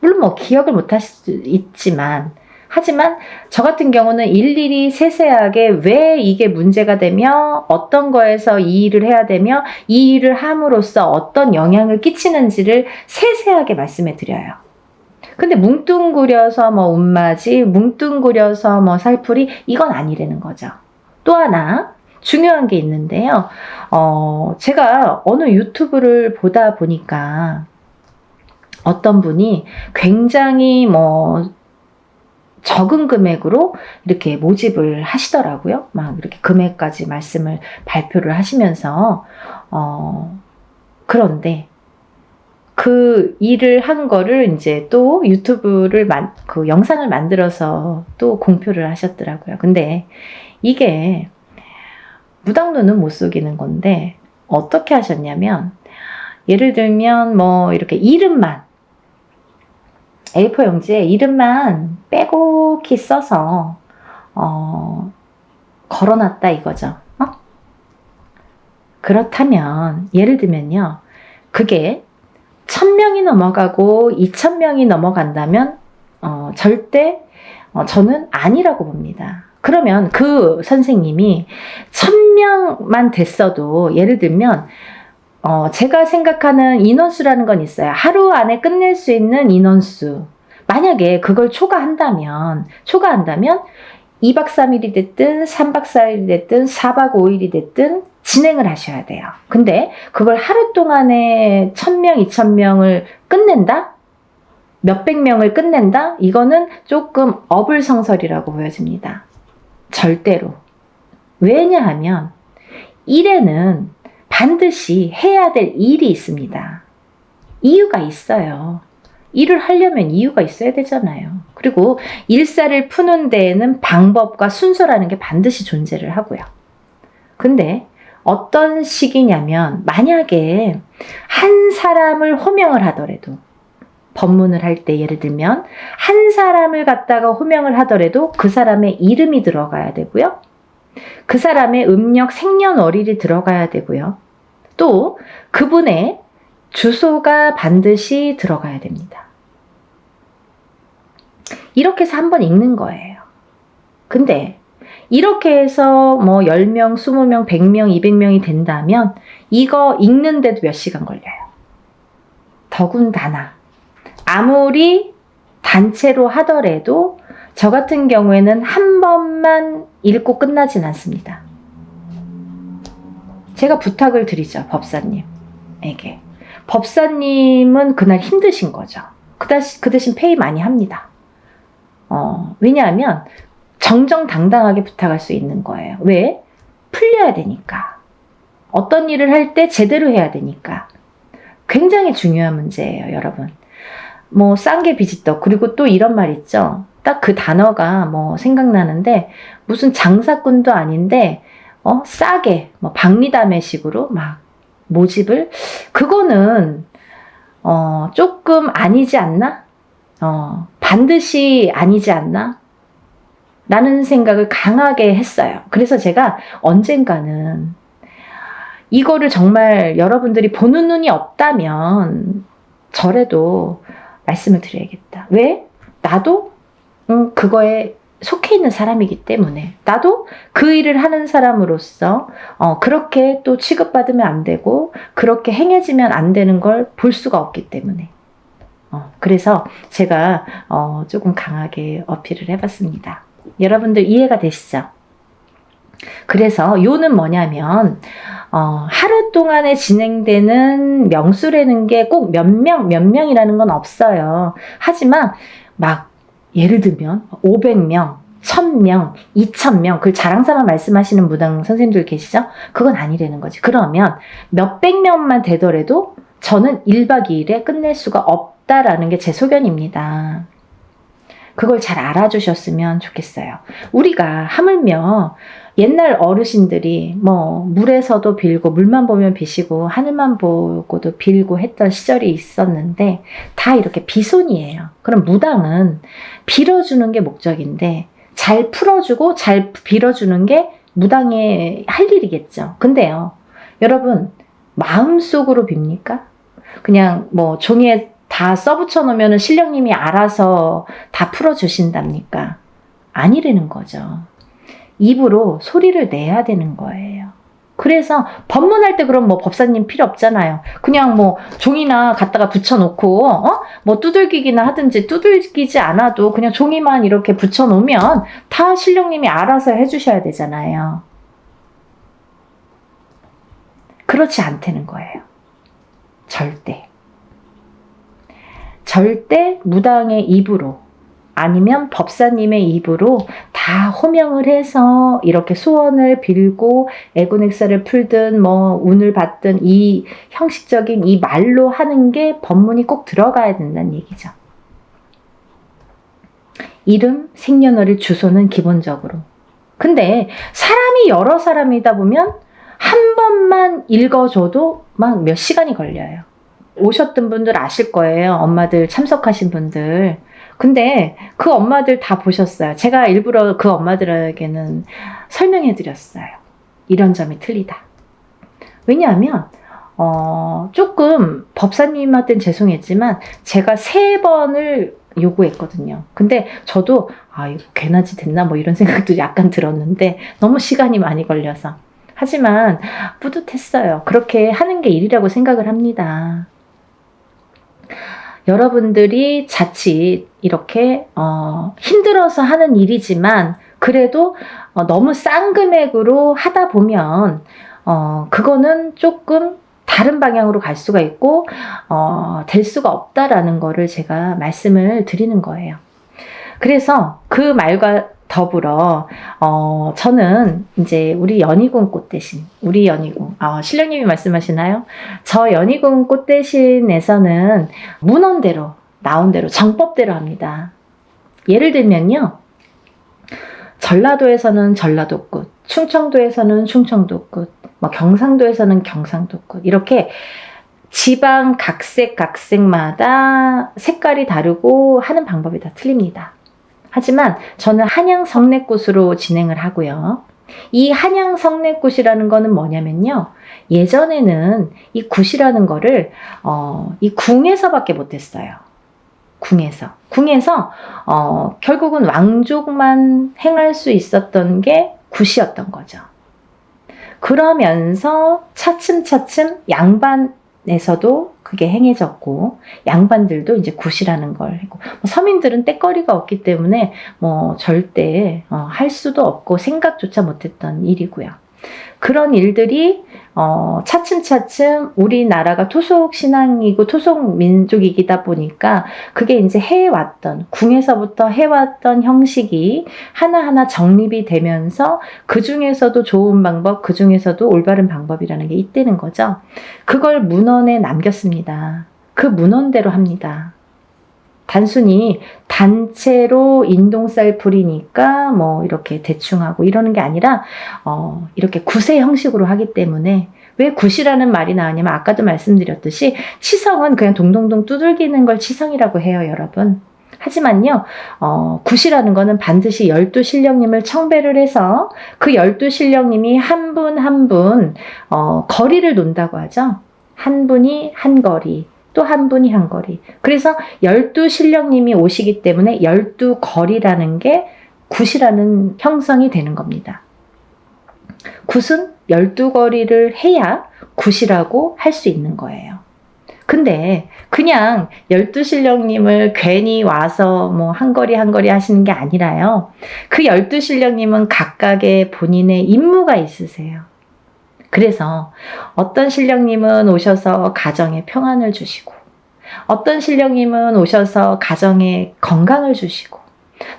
물론 뭐 기억을 못 할 수도 있지만 하지만 저 같은 경우는 일일이 세세하게 왜 이게 문제가 되며 어떤 거에서 이 일을 해야 되며 이 일을 함으로써 어떤 영향을 끼치는지를 세세하게 말씀해 드려요. 근데 뭉뚱그려서 뭐 운맞이, 뭉뚱그려서 뭐 살풀이 이건 아니라는 거죠. 또 하나 중요한 게 있는데요. 제가 어느 유튜브를 보다 보니까 어떤 분이 굉장히 적은 금액으로 이렇게 모집을 하시더라고요. 막 이렇게 금액까지 말씀을 발표를 하시면서, 그런데 그 일을 한 거를 이제 또 유튜브를 그 영상을 만들어서 또 공표를 하셨더라고요. 근데 이게 무당론은 못 속이는 건데 어떻게 하셨냐면, 예를 들면 이렇게 이름만, A4 용지에 이름만 빼곡히 써서 걸어놨다 이거죠. 그렇다면 예를 들면요, 그게 1000명이 넘어가고 2000명이 넘어간다면 절대 저는 아니라고 봅니다. 그러면 그 선생님이 1000명만 됐어도, 예를 들면 제가 생각하는 인원수라는 건 있어요. 하루 안에 끝낼 수 있는 인원수. 만약에 그걸 초과한다면 2박 3일이 됐든 3박 4일이 됐든 4박 5일이 됐든 진행을 하셔야 돼요. 근데 그걸 하루 동안에 1000명, 2000명을 끝낸다? 몇백 명을 끝낸다? 이거는 조금 어불성설이라고 보여집니다. 절대로. 왜냐하면 일에는 반드시 해야 될 일이 있습니다. 이유가 있어요. 일을 하려면 이유가 있어야 되잖아요. 그리고 일사를 푸는 데에는 방법과 순서라는 게 반드시 존재를 하고요. 근데 어떤 식이냐면, 만약에 한 사람을 호명을 하더라도, 법문을 할 때 예를 들면 한 사람을 갖다가 호명을 하더라도 그 사람의 이름이 들어가야 되고요. 그 사람의 음력 생년월일이 들어가야 되고요. 또 그분의 주소가 반드시 들어가야 됩니다. 이렇게 해서 한번 읽는 거예요. 근데 이렇게 해서 10명, 20명, 100명, 200명이 된다면 이거 읽는데도 몇 시간 걸려요. 더군다나 아무리 단체로 하더라도 저 같은 경우에는 한 번만 읽고 끝나진 않습니다. 제가 부탁을 드리죠, 법사님에게. 법사님은 그날 힘드신 거죠. 그 대신 페이 많이 합니다. 왜냐하면 정정당당하게 부탁할 수 있는 거예요. 왜? 풀려야 되니까. 어떤 일을 할 때 제대로 해야 되니까. 굉장히 중요한 문제예요, 여러분. 싼 게 비지떡. 그리고 또 이런 말 있죠. 딱 그 단어가 생각나는데, 무슨 장사꾼도 아닌데 싸게 박리담회식으로 막 모집을, 그거는 조금 아니지 않나? 반드시 아니지 않나? 라는 생각을 강하게 했어요. 그래서 제가 언젠가는 이거를 정말 여러분들이 보는 눈이 없다면 저라도 말씀을 드려야겠다. 왜? 나도 그거에 속해 있는 사람이기 때문에, 나도 그 일을 하는 사람으로서 그렇게 또 취급받으면 안 되고 그렇게 행해지면 안 되는 걸 볼 수가 없기 때문에, 그래서 제가 조금 강하게 어필을 해봤습니다. 여러분들 이해가 되시죠? 그래서 요는 뭐냐면 하루 동안에 진행되는 명수라는 게 꼭 몇 명이라는 건 없어요. 하지만 막 예를 들면 500명, 1000명, 2000명, 그 자랑사만 말씀하시는 무당 선생님들 계시죠? 그건 아니라는 거지. 그러면 몇백 명만 되더라도 저는 1박 2일에 끝낼 수가 없다라는 게 제 소견입니다. 그걸 잘 알아주셨으면 좋겠어요. 우리가 하물며 옛날 어르신들이 물에서도 빌고, 물만 보면 비시고 하늘만 보고도 빌고 했던 시절이 있었는데 다 이렇게 비손이에요. 그럼 무당은 빌어주는 게 목적인데 잘 풀어주고 잘 빌어주는 게 무당의 할 일이겠죠. 근데요, 여러분, 마음속으로 빕니까? 그냥 종이에 다 써붙여 놓으면 신령님이 알아서 다 풀어주신답니까? 아니라는 거죠. 입으로 소리를 내야 되는 거예요. 그래서 법문할 때 그럼 법사님 필요 없잖아요. 그냥 종이나 갖다가 붙여놓고 두들기기나 하든지, 두들기지 않아도 그냥 종이만 이렇게 붙여놓으면 다 신령님이 알아서 해주셔야 되잖아요. 그렇지 않다는 거예요. 절대. 절대 무당의 입으로 아니면 법사님의 입으로 다 호명을 해서 이렇게 소원을 빌고 애군액사를 풀든 뭐 운을 받든 이 형식적인 이 말로 하는 게 법문이 꼭 들어가야 된다는 얘기죠. 이름, 생년월일, 주소는 기본적으로. 근데 사람이 여러 사람이다 보면 한 번만 읽어줘도 막 몇 시간이 걸려요. 오셨던 분들 아실 거예요. 엄마들 참석하신 분들. 근데 그 엄마들 다 보셨어요. 제가 일부러 그 엄마들에게는 설명해 드렸어요. 이런 점이 틀리다. 왜냐하면 조금 법사님한테는 죄송했지만 제가 3번을 요구했거든요. 근데 저도 이거 괜하지 됐나 뭐 이런 생각도 약간 들었는데 너무 시간이 많이 걸려서. 하지만 뿌듯했어요. 그렇게 하는 게 일이라고 생각을 합니다. 여러분들이 자칫 이렇게 힘들어서 하는 일이지만 그래도 너무 싼 금액으로 하다 보면 그거는 조금 다른 방향으로 갈 수가 있고 될 수가 없다라는 거를 제가 말씀을 드리는 거예요. 그래서 그 말과 더불어 저는 이제 우리 연희궁 꽃 대신 우리 연희궁 신령님이 말씀하시나요? 저 연희궁 꽃 대신에서는 문헌대로 나온 대로 정법대로 합니다. 예를 들면요, 전라도에서는 전라도꽃, 충청도에서는 충청도꽃, 뭐 경상도에서는 경상도꽃 이렇게 지방 각색마다 색깔이 다르고 하는 방법이 다 틀립니다. 하지만 저는 한양 성례꽃으로 진행을 하고요. 이 한양 성례꽃이라는 거는 뭐냐면요. 예전에는 이 굿이라는 거를 이 궁에서밖에 못했어요. 궁에서 결국은 왕족만 행할 수 있었던 게 굿이었던 거죠. 그러면서 차츰차츰 양반에서도 그게 행해졌고 양반들도 이제 굿이라는 걸 했고 서민들은 때거리가 없기 때문에 뭐 절대 할 수도 없고 생각조차 못했던 일이고요. 그런 일들이 차츰차츰 우리나라가 토속 신앙이고 토속 민족이다 보니까 그게 이제 해왔던 궁에서부터 해왔던 형식이 하나하나 정립이 되면서 그 중에서도 좋은 방법, 그 중에서도 올바른 방법이라는 게 있다는 거죠. 그걸 문헌에 남겼습니다. 그 문헌대로 합니다. 단순히 단체로 인동쌀 풀이니까 뭐 이렇게 대충 하고 이러는 게 아니라 이렇게 굿의 형식으로 하기 때문에 왜 굿이라는 말이 나왔냐면 아까도 말씀드렸듯이 치성은 그냥 동동동 두들기는 걸 치성이라고 해요, 여러분. 하지만요, 굿이라는 거는 반드시 12신령님을 청배를 해서 그 12신령님이 한 분 한 분 거리를 논다고 하죠. 한 분이 한 거리. 또 한 분이 한 거리. 그래서 12신령님이 오시기 때문에 12거리라는 게 굿이라는 형성이 되는 겁니다. 굿은 12거리를 해야 굿이라고 할 수 있는 거예요. 근데 그냥 12신령님을 괜히 와서 뭐 한 거리 하시는 게 아니라요. 그 12신령님은 각각의 본인의 임무가 있으세요. 그래서 어떤 신령님은 오셔서 가정에 평안을 주시고 어떤 신령님은 오셔서 가정에 건강을 주시고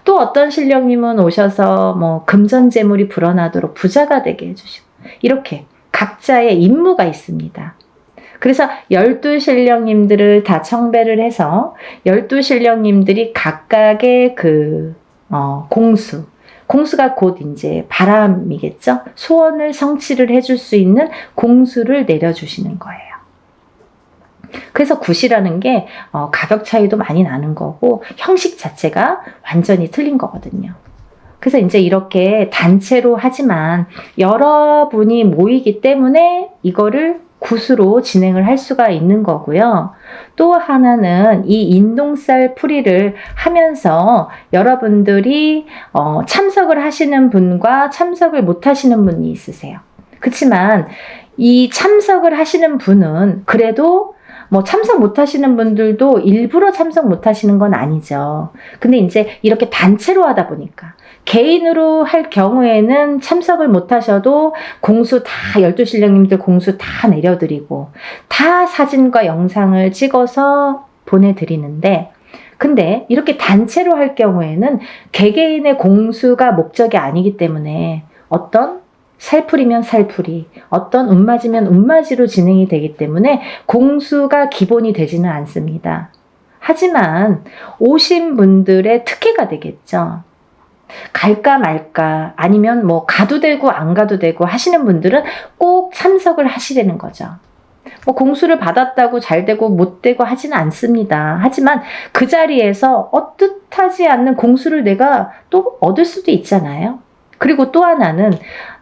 또 어떤 신령님은 오셔서 뭐 금전재물이 불어나도록 부자가 되게 해주시고 이렇게 각자의 임무가 있습니다. 그래서 12신령님들을 다 청배를 해서 12신령님들이 각각의 그 공수가 곧 이제 바람이겠죠. 소원을 성취를 해줄 수 있는 공수를 내려주시는 거예요. 그래서 굿이라는 게 가격 차이도 많이 나는 거고 형식 자체가 완전히 틀린 거거든요. 그래서 이제 이렇게 단체로 하지만 여러분이 모이기 때문에 이거를 굿으로 진행을 할 수가 있는 거고요. 또 하나는 이 인동쌀 풀이를 하면서 여러분들이 참석을 하시는 분과 참석을 못 하시는 분이 있으세요. 그렇지만 이 참석을 하시는 분은 그래도 뭐 참석 못 하시는 분들도 일부러 참석 못 하시는 건 아니죠. 근데 이제 이렇게 단체로 하다 보니까 개인으로 할 경우에는 참석을 못 하셔도 공수 다 12신령님들 공수 다 내려드리고 다 사진과 영상을 찍어서 보내드리는데, 근데 이렇게 단체로 할 경우에는 개개인의 공수가 목적이 아니기 때문에 어떤 살풀이면 살풀이, 어떤 운맞이면 운맞이로 진행이 되기 때문에 공수가 기본이 되지는 않습니다. 하지만 오신 분들의 특혜가 되겠죠. 갈까 말까, 아니면 뭐 가도 되고 안 가도 되고 하시는 분들은 꼭 참석을 하시려는 거죠. 뭐 공수를 받았다고 잘 되고 못 되고 하지는 않습니다. 하지만 그 자리에서 뜻하지 않는 공수를 내가 또 얻을 수도 있잖아요. 그리고 또 하나는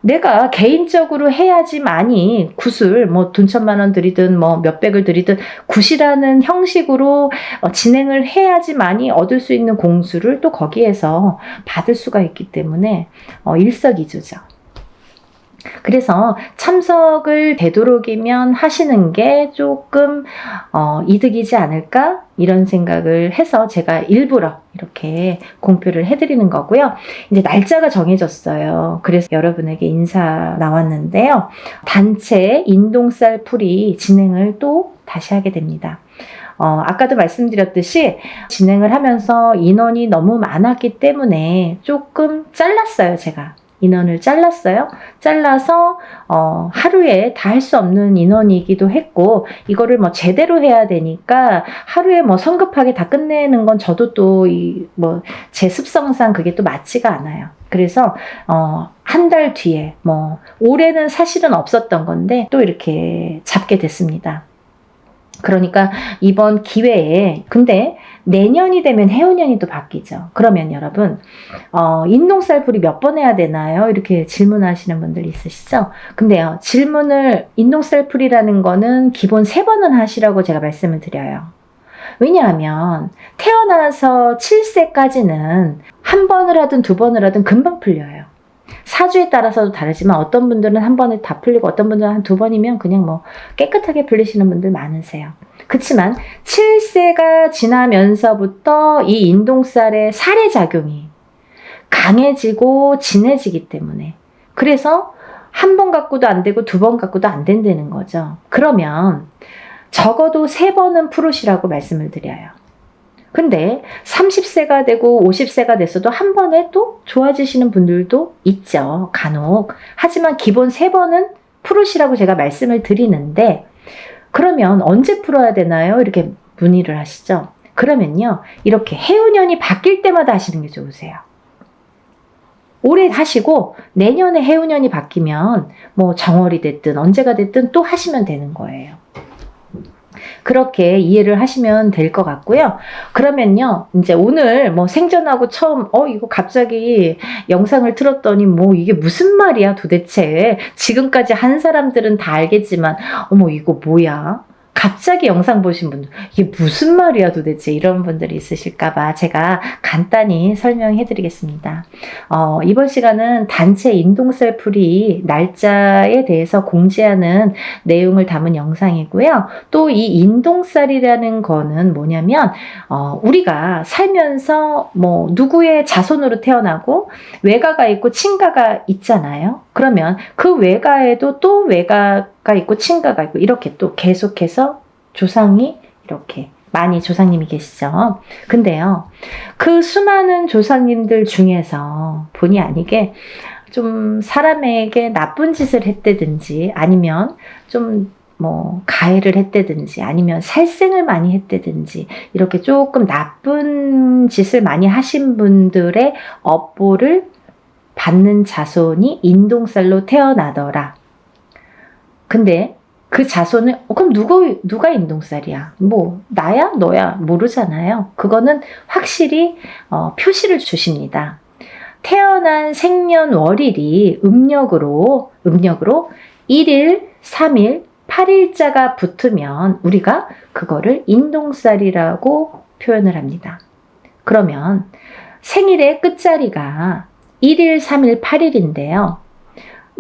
내가 개인적으로 해야지만이 굿을 뭐 돈 1,000만 원 들이든 뭐 몇백을 들이든 굿이라는 형식으로 진행을 해야지만이 얻을 수 있는 공수를 또 거기에서 받을 수가 있기 때문에 일석이조죠. 그래서 참석을 되도록이면 하시는 게 조금 이득이지 않을까 이런 생각을 해서 제가 일부러 이렇게 공표를 해드리는 거고요. 이제 날짜가 정해졌어요. 그래서 여러분에게 인사 나왔는데요. 단체 인동쌀 풀이 진행을 또 다시 하게 됩니다. 아까도 말씀드렸듯이 진행을 하면서 인원이 너무 많았기 때문에 조금 잘랐어요, 제가. 인원을 잘랐어요. 잘라서 하루에 다 할 수 없는 인원이기도 했고, 이거를 뭐 제대로 해야 되니까 하루에 뭐 성급하게 다 끝내는 건 저도 또 제 습성상 그게 또 맞지가 않아요. 그래서 한 달 뒤에 뭐 올해는 사실은 없었던 건데 또 이렇게 잡게 됐습니다. 그러니까 이번 기회에, 근데 내년이 되면 해운년이 또 바뀌죠. 그러면 여러분 인동쌀풀이 몇 번 해야 되나요? 이렇게 질문하시는 분들 있으시죠? 근데요, 질문을 인동쌀풀이라는 거는 기본 3번은 하시라고 제가 말씀을 드려요. 왜냐하면 태어나서 7세까지는 한 번을 하든 2번을 하든 금방 풀려요. 사주에 따라서도 다르지만 어떤 분들은 한 번에 다 풀리고 어떤 분들은 한 2번이면 그냥 뭐 깨끗하게 풀리시는 분들 많으세요. 그렇지만 7세가 지나면서부터 이 인동살의 살해작용이 강해지고 진해지기 때문에, 그래서 한 번 갖고도 안 되고 2번 갖고도 안 된다는 거죠. 그러면 적어도 3번은 풀으시라고 말씀을 드려요. 근데 30세가 되고 50세가 됐어도 한 번에 또 좋아지시는 분들도 있죠, 간혹. 하지만 기본 3번은 풀으시라고 제가 말씀을 드리는데, 그러면 언제 풀어야 되나요? 이렇게 문의를 하시죠. 그러면요, 이렇게 해운년이 바뀔 때마다 하시는 게 좋으세요. 올해 하시고 내년에 해운년이 바뀌면 뭐 정월이 됐든 언제가 됐든 또 하시면 되는 거예요. 그렇게 이해를 하시면 될 것 같고요. 그러면요, 이제 오늘 뭐 생전하고 처음 이거 갑자기 영상을 틀었더니 뭐 이게 무슨 말이야 도대체. 지금까지 한 사람들은 다 알겠지만 어머 이거 뭐야? 갑자기 영상 보신 분들 이게 무슨 말이야 도대체, 이런 분들이 있으실까봐 제가 간단히 설명해 드리겠습니다. 이번 시간은 단체 인동쌀풀이 날짜에 대해서 공지하는 내용을 담은 영상이고요. 또 이 인동쌀이라는 거는 뭐냐면 우리가 살면서 뭐 누구의 자손으로 태어나고 외가가 있고 친가가 있잖아요. 그러면 그 외가에도 또 외가가 있고 친가가 있고 이렇게 또 계속해서 조상이 이렇게 많이 조상님이 계시죠. 근데요, 그 수많은 조상님들 중에서 본의 아니게 좀 사람에게 나쁜 짓을 했다든지, 아니면 좀 뭐 가해를 했다든지, 아니면 살생을 많이 했다든지, 이렇게 조금 나쁜 짓을 많이 하신 분들의 업보를 받는 자손이 인동쌀로 태어나더라. 근데 그 자손은 그럼 누가 인동쌀이야? 뭐 나야 너야 모르잖아요. 그거는 확실히 표시를 주십니다. 태어난 생년월일이 음력으로 1일, 3일, 8일자가 붙으면 우리가 그거를 인동쌀이라고 표현을 합니다. 그러면 생일의 끝자리가 1일, 3일, 8일인데요.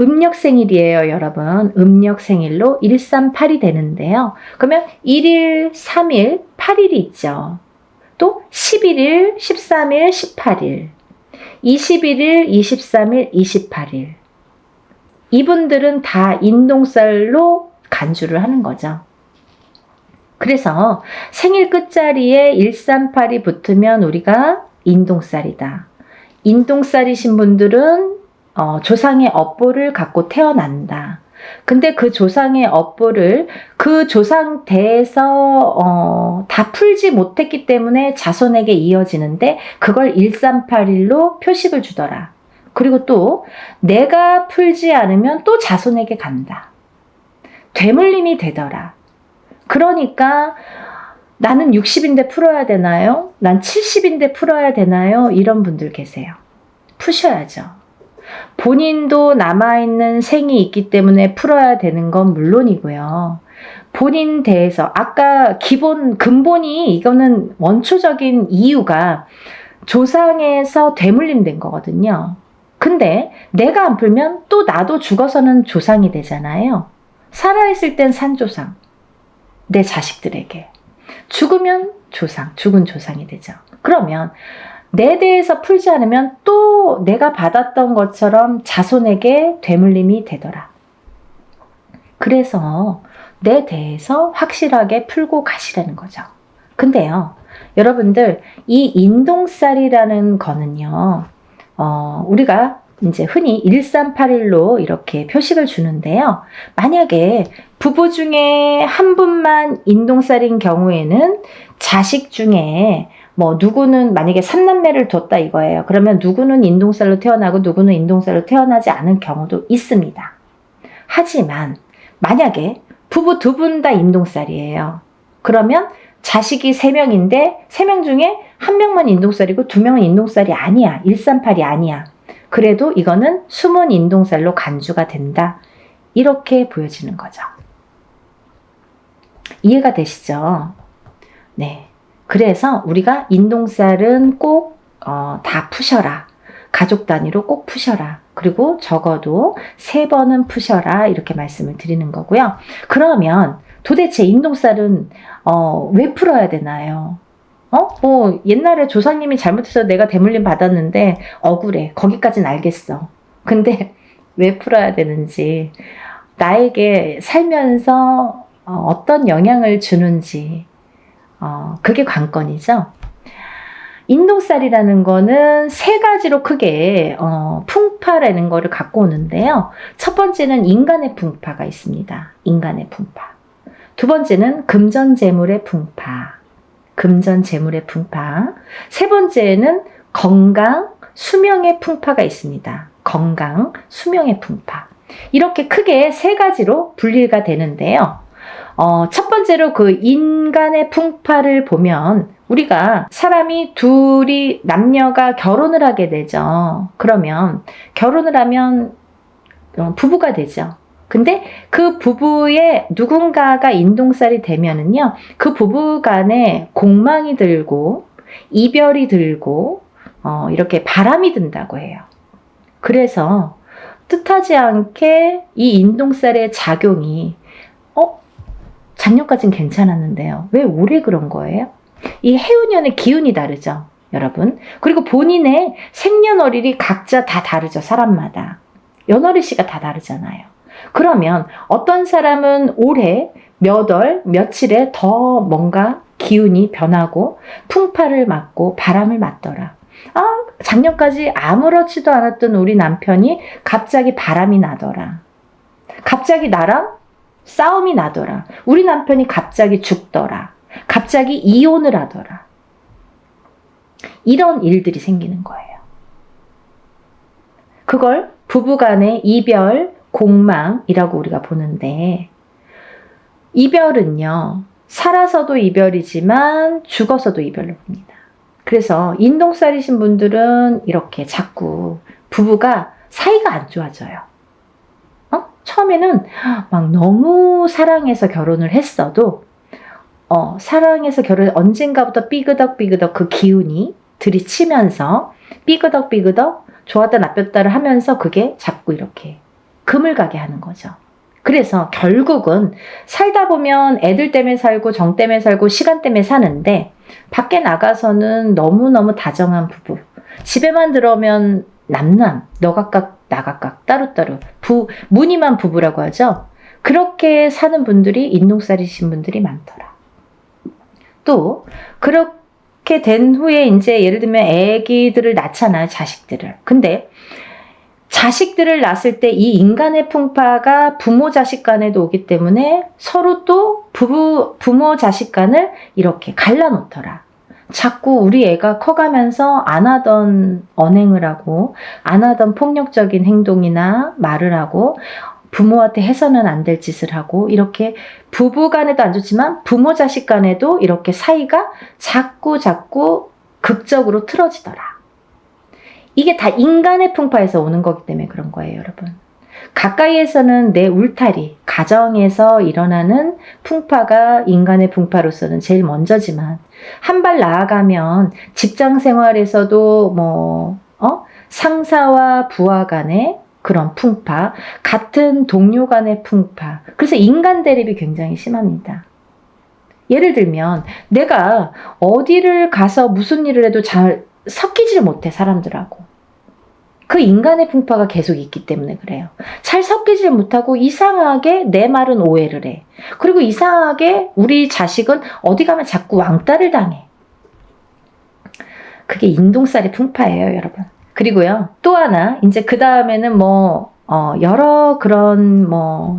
음력 생일이에요, 여러분. 음력 생일로 138이 되는데요. 그러면 1일, 3일, 8일이 있죠. 또 11일, 13일, 18일, 21일, 23일, 28일. 이분들은 다 인동쌀로 간주를 하는 거죠. 그래서 생일 끝자리에 1382 붙으면 우리가 인동살이다. 인동살이신 분들은 조상의 업보를 갖고 태어난다. 근데 그 조상의 업보를 그 조상 대에서 다 풀지 못했기 때문에 자손에게 이어지는데 그걸 1381로 표식을 주더라. 그리고 또 내가 풀지 않으면 또 자손에게 간다. 되물림이 되더라. 그러니까 나는 60인데 풀어야 되나요? 난 70인데 풀어야 되나요? 이런 분들 계세요. 푸셔야죠. 본인도 남아있는 생이 있기 때문에 풀어야 되는 건 물론이고요. 본인 대해서 아까 근본이 이거는 원초적인 이유가 조상에서 되물림된 거거든요. 근데 내가 안 풀면 또 나도 죽어서는 조상이 되잖아요. 살아있을 땐 산조상, 내 자식들에게. 죽으면 조상, 죽은 조상이 되죠. 그러면 내 대해서 풀지 않으면 또 내가 받았던 것처럼 자손에게 되물림이 되더라. 그래서 내 대해서 확실하게 풀고 가시라는 거죠. 근데요, 여러분들, 이 인동살이라는 거는요, 우리가 이제 흔히 1381로 이렇게 표식을 주는데요. 만약에 부부 중에 한 분만 인동살인 경우에는 자식 중에 누구는 만약에 3남매를 뒀다 이거예요. 그러면 누구는 인동살로 태어나고 누구는 인동살로 태어나지 않은 경우도 있습니다. 하지만 만약에 부부 2분 다 인동살이에요. 그러면 자식이 3명인데 3명 중에 1명만 인동살이고 2명은 인동살이 아니야. 138이 아니야. 그래도 이거는 숨은 인동살로 간주가 된다. 이렇게 보여지는 거죠. 이해가 되시죠? 네. 그래서 우리가 인동살은 꼭 다 푸셔라. 가족 단위로 꼭 푸셔라. 그리고 적어도 3번은 푸셔라. 이렇게 말씀을 드리는 거고요. 그러면 도대체 인동살은 왜 풀어야 되나요? 옛날에 조상님이 잘못해서 내가 대물림 받았는데 억울해. 거기까진 알겠어. 근데 왜 풀어야 되는지, 나에게 살면서 어떤 영향을 주는지, 그게 관건이죠. 인동살이라는 거는 3가지로 크게 풍파라는 거를 갖고 오는데요. 첫 번째는 인간의 풍파가 있습니다. 인간의 풍파. 두 번째는 금전재물의 풍파. 금전재물의 풍파. 세 번째는 건강, 수명의 풍파가 있습니다. 건강, 수명의 풍파. 이렇게 크게 3가지로 분리가 되는데요. 첫 번째로 그 인간의 풍파를 보면 우리가 사람이 둘이 남녀가 결혼을 하게 되죠. 그러면 결혼을 하면 부부가 되죠. 근데 그 부부의 누군가가 인동살이 되면은요, 그 부부 간에 공망이 들고 이별이 들고 이렇게 바람이 든다고 해요. 그래서 뜻하지 않게 이 인동살의 작용이 작년까지는 괜찮았는데요. 왜 올해 그런 거예요? 이 해운년의 기운이 다르죠, 여러분. 그리고 본인의 생년월일이 각자 다 다르죠, 사람마다. 연월일시가 다 다르잖아요. 그러면 어떤 사람은 올해 몇 월, 며칠에 더 뭔가 기운이 변하고 풍파를 맞고 바람을 맞더라. 작년까지 아무렇지도 않았던 우리 남편이 갑자기 바람이 나더라. 갑자기 나랑 싸움이 나더라. 우리 남편이 갑자기 죽더라. 갑자기 이혼을 하더라. 이런 일들이 생기는 거예요. 그걸 부부간의 이별, 공망이라고 우리가 보는데, 이별은요, 살아서도 이별이지만 죽어서도 이별로 봅니다. 그래서 인동살이신 분들은 이렇게 자꾸 부부가 사이가 안 좋아져요. 처음에는 막 너무 사랑해서 결혼을 했어도 사랑해서 언젠가부터 삐그덕삐그덕 그 기운이 들이치면서 삐그덕삐그덕 좋았다 나빴다를 하면서 그게 자꾸 이렇게 금을 가게 하는 거죠. 그래서 결국은 살다 보면 애들 때문에 살고 정 때문에 살고 시간 때문에 사는데 밖에 나가서는 너무너무 다정한 부부, 집에만 들어오면 남남, 너 각각 나 각각 따로따로 무늬만 부부라고 하죠. 그렇게 사는 분들이 인동살이신 분들이 많더라. 또 그렇게 된 후에 이제 예를 들면 애기들을 낳잖아요. 자식들을. 근데 자식들을 낳았을 때 이 인간의 풍파가 부모 자식 간에도 오기 때문에 서로 또 부모 자식 간을 이렇게 갈라놓더라. 자꾸 우리 애가 커가면서 안 하던 언행을 하고 안 하던 폭력적인 행동이나 말을 하고 부모한테 해서는 안 될 짓을 하고 이렇게 부부 간에도 안 좋지만 부모 자식 간에도 이렇게 사이가 자꾸 극적으로 틀어지더라. 이게 다 인간의 풍파에서 오는 거기 때문에 그런 거예요, 여러분. 가까이에서는 내 울타리, 가정에서 일어나는 풍파가 인간의 풍파로서는 제일 먼저지만 한 발 나아가면 직장 생활에서도 상사와 부하 간의 그런 풍파, 같은 동료 간의 풍파. 그래서 인간 대립이 굉장히 심합니다. 예를 들면 내가 어디를 가서 무슨 일을 해도 잘 섞이질 못해, 사람들하고. 그 인간의 풍파가 계속 있기 때문에 그래요. 잘 섞이질 못하고 이상하게 내 말은 오해를 해. 그리고 이상하게 우리 자식은 어디 가면 자꾸 왕따를 당해. 그게 인동살이 풍파예요, 여러분. 그리고요, 또 하나, 이제 그 다음에는 여러 그런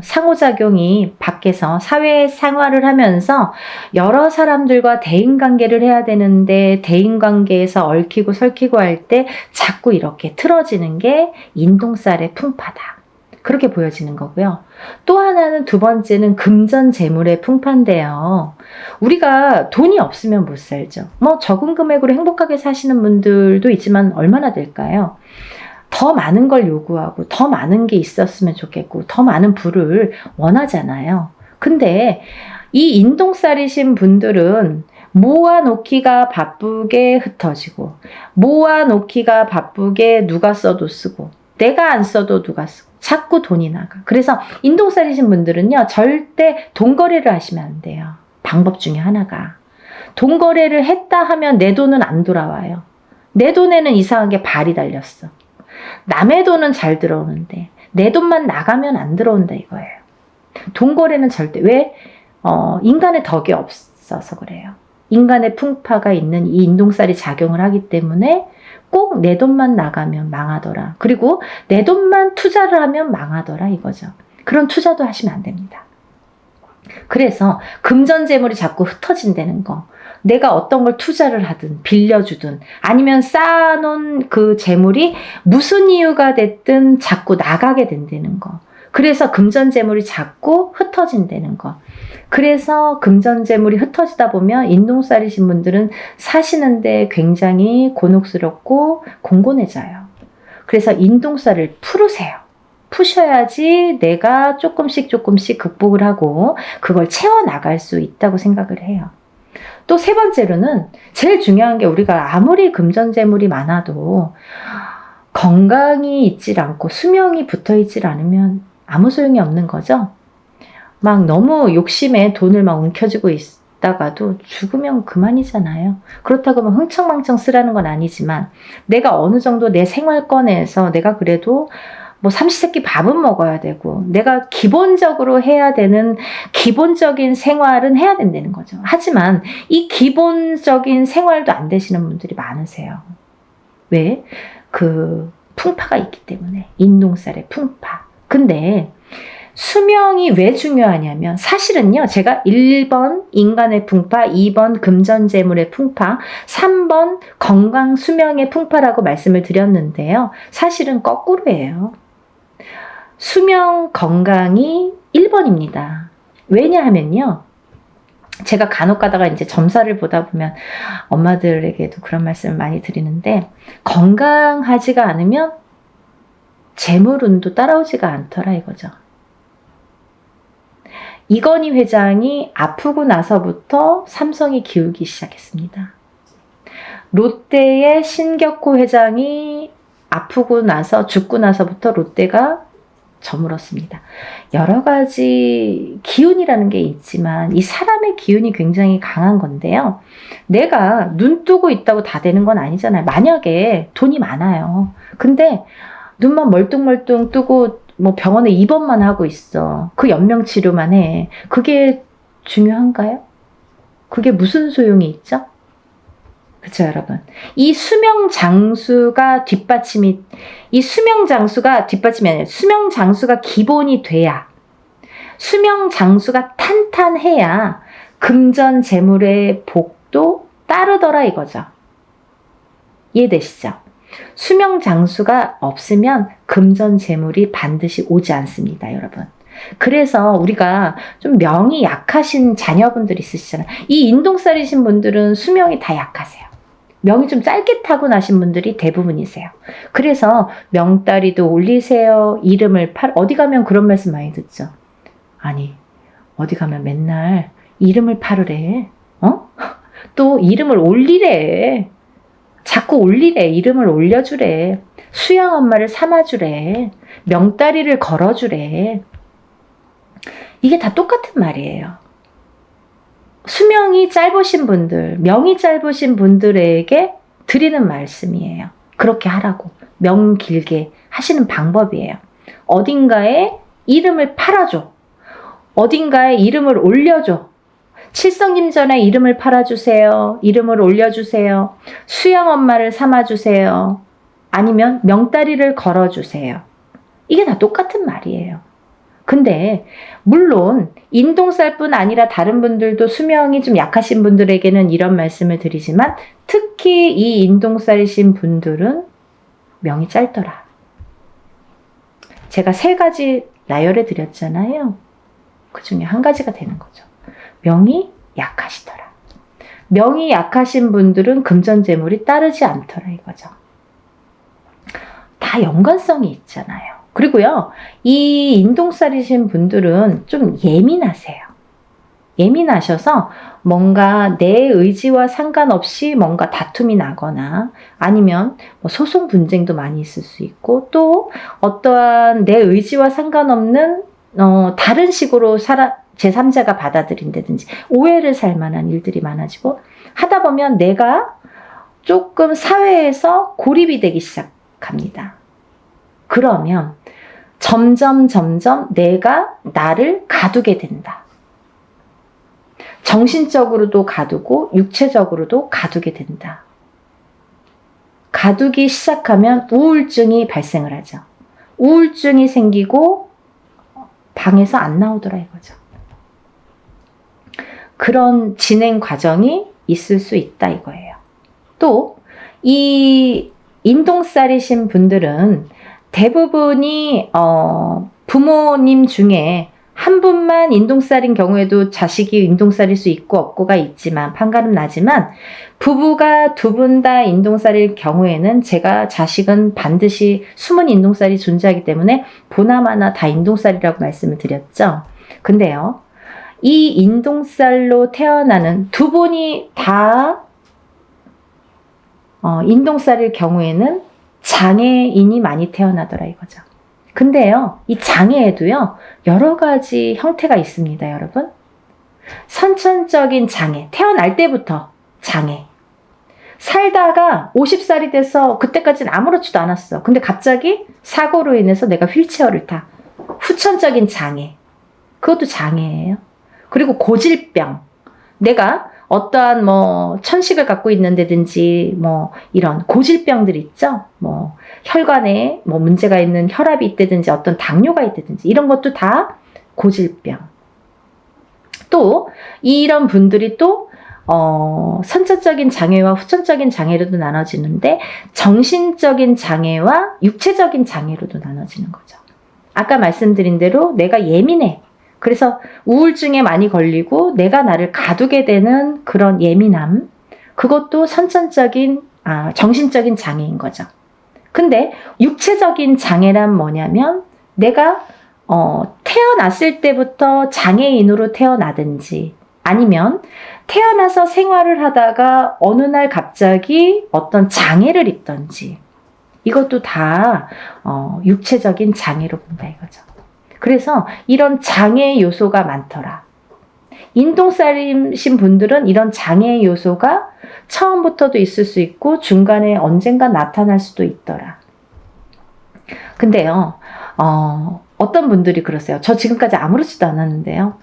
상호작용이 밖에서 사회 생활을 하면서 여러 사람들과 대인관계를 해야 되는데 대인관계에서 얽히고 설키고 할 때 자꾸 이렇게 틀어지는 게 인동살의 풍파다. 그렇게 보여지는 거고요. 또 하나는 두 번째는 금전재물의 풍파인데요. 우리가 돈이 없으면 못 살죠. 적은 금액으로 행복하게 사시는 분들도 있지만 얼마나 될까요? 더 많은 걸 요구하고 더 많은 게 있었으면 좋겠고 더 많은 부를 원하잖아요. 근데 이 인동살이신 분들은 모아놓기가 바쁘게 흩어지고 모아놓기가 바쁘게 누가 써도 쓰고 내가 안 써도 누가 쓰고 자꾸 돈이 나가. 그래서 인동살이신 분들은요, 절대 돈거래를 하시면 안 돼요. 방법 중에 하나가. 돈거래를 했다 하면 내 돈은 안 돌아와요. 내 돈에는 이상하게 발이 달렸어. 남의 돈은 잘 들어오는데 내 돈만 나가면 안 들어온다 이거예요. 돈거래는 절대. 왜? 인간의 덕이 없어서 그래요. 인간의 풍파가 있는 이 인동살이 작용을 하기 때문에 꼭 내 돈만 나가면 망하더라. 그리고 내 돈만 투자를 하면 망하더라 이거죠. 그런 투자도 하시면 안 됩니다. 그래서 금전재물이 자꾸 흩어진다는 거. 내가 어떤 걸 투자를 하든 빌려주든 아니면 쌓아놓은 그 재물이 무슨 이유가 됐든 자꾸 나가게 된다는 거. 그래서 금전재물이 자꾸 흩어진다는 거. 그래서 금전재물이 흩어지다 보면 인동살이신 분들은 사시는데 굉장히 곤혹스럽고 공곤해져요. 그래서 인동살을 풀으세요. 푸셔야지 내가 조금씩 극복을 하고 그걸 채워나갈 수 있다고 생각을 해요. 또 세 번째로는 제일 중요한 게 우리가 아무리 금전재물이 많아도 건강이 있질 않고 수명이 붙어있질 않으면 아무 소용이 없는 거죠. 막 너무 욕심에 돈을 막 움켜쥐고 있다가도 죽으면 그만이잖아요. 그렇다고 흥청망청 쓰라는 건 아니지만 내가 어느 정도 내 생활권에서 내가 그래도 삼시세끼 밥은 먹어야 되고 내가 기본적으로 해야 되는 기본적인 생활은 해야 된다는 거죠. 하지만 이 기본적인 생활도 안 되시는 분들이 많으세요. 왜? 그 풍파가 있기 때문에. 인동살의 풍파. 근데 수명이 왜 중요하냐면 사실은요, 제가 1번 인간의 풍파, 2번 금전재물의 풍파, 3번 건강 수명의 풍파라고 말씀을 드렸는데요. 사실은 거꾸로예요. 수명 건강이 1번입니다. 왜냐하면요, 제가 간혹 가다가 이제 점사를 보다 보면 엄마들에게도 그런 말씀을 많이 드리는데 건강하지가 않으면 재물운도 따라오지가 않더라 이거죠. 이건희 회장이 아프고 나서부터 삼성이 기울기 시작했습니다. 롯데의 신격호 회장이 아프고 나서 죽고 나서부터 롯데가 저물었습니다. 여러 가지 기운이라는 게 있지만 이 사람의 기운이 굉장히 강한 건데요. 내가 눈 뜨고 있다고 다 되는 건 아니잖아요. 만약에 돈이 많아요. 근데 눈만 멀뚱멀뚱 뜨고 병원에 입원만 하고 있어. 그 연명치료만 해. 그게 중요한가요? 그게 무슨 소용이 있죠? 그쵸, 여러분? 이 수명 장수가 뒷받침이 아니라 수명 장수가 기본이 돼야, 수명 장수가 탄탄해야 금전 재물의 복도 따르더라 이거죠. 이해되시죠? 수명 장수가 없으면 금전 재물이 반드시 오지 않습니다, 여러분. 그래서 우리가 좀 명이 약하신 자녀분들 있으시잖아요. 이 인동살이신 분들은 수명이 다 약하세요. 명이 좀 짧게 타고나신 분들이 대부분이세요. 그래서 명다리도 올리세요. 이름을 어디 가면 그런 말씀 많이 듣죠. 아니, 어디 가면 맨날 이름을 팔으래. 또 이름을 올리래. 자꾸 올리래. 이름을 올려주래. 수양 엄마를 삼아주래. 명다리를 걸어주래. 이게 다 똑같은 말이에요. 수명이 짧으신 분들, 명이 짧으신 분들에게 드리는 말씀이에요. 그렇게 하라고. 명 길게 하시는 방법이에요. 어딘가에 이름을 팔아줘. 어딘가에 이름을 올려줘. 칠성님전에 이름을 팔아주세요. 이름을 올려주세요. 수양 엄마를 삼아주세요. 아니면 명다리를 걸어주세요. 이게 다 똑같은 말이에요. 근데 물론 인동살뿐 아니라 다른 분들도 수명이 좀 약하신 분들에게는 이런 말씀을 드리지만, 특히 이 인동살이신 분들은 명이 짧더라. 제가 3가지 나열해 드렸잖아요. 그 중에 한 가지가 되는 거죠. 명이 약하시더라. 명이 약하신 분들은 금전재물이 따르지 않더라 이거죠. 다 연관성이 있잖아요. 그리고요, 이 인동살이신 분들은 좀 예민하세요. 예민하셔서 뭔가 내 의지와 상관없이 뭔가 다툼이 나거나, 아니면 뭐 소송 분쟁도 많이 있을 수 있고, 또 어떠한 내 의지와 상관없는 다른 식으로 제3자가 받아들인다든지 오해를 살 만한 일들이 많아지고, 하다 보면 내가 조금 사회에서 고립이 되기 시작합니다. 그러면 점점 내가 나를 가두게 된다. 정신적으로도 가두고 육체적으로도 가두게 된다. 가두기 시작하면 우울증이 발생을 하죠. 우울증이 생기고 방에서 안 나오더라 이거죠. 그런 진행 과정이 있을 수 있다 이거예요. 또 이 인동살이신 분들은 대부분이 부모님 중에 한 분만 인동살인 경우에도 자식이 인동살일 수 있고 없고가 있지만, 판가름 나지만, 부부가 2분 다 인동살일 경우에는 제가 자식은 반드시 숨은 인동살이 존재하기 때문에 보나마나 다 인동살이라고 말씀을 드렸죠. 근데요, 이 인동살로 태어나는 2분이 다 인동살일 경우에는 장애인이 많이 태어나더라 이거죠. 근데요, 이 장애에도요, 여러 가지 형태가 있습니다, 여러분. 선천적인 장애, 태어날 때부터 장애. 살다가 50살이 돼서 그때까지는 아무렇지도 않았어. 근데 갑자기 사고로 인해서 내가 휠체어를 타. 후천적인 장애. 그것도 장애예요. 그리고 고질병. 내가 어떠한 천식을 갖고 있는다든지 이런 고질병들 있죠. 혈관에 문제가 있는 혈압이 있다든지 어떤 당뇨가 있다든지 이런 것도 다 고질병. 또 이런 분들이 또 선천적인 장애와 후천적인 장애로도 나눠지는데, 정신적인 장애와 육체적인 장애로도 나눠지는 거죠. 아까 말씀드린 대로 내가 예민해. 그래서 우울증에 많이 걸리고 내가 나를 가두게 되는 그런 예민함, 그것도 정신적인 장애인 거죠. 근데 육체적인 장애란 뭐냐면, 내가 태어났을 때부터 장애인으로 태어나든지, 아니면 태어나서 생활을 하다가 어느 날 갑자기 어떤 장애를 입든지, 이것도 다 육체적인 장애로 본다 이거죠. 그래서 이런 장애 요소가 많더라. 인동살이신 분들은 이런 장애 요소가 처음부터도 있을 수 있고 중간에 언젠가 나타날 수도 있더라. 근데요, 어떤 분들이 그러세요. 저 지금까지 아무렇지도 않았는데요.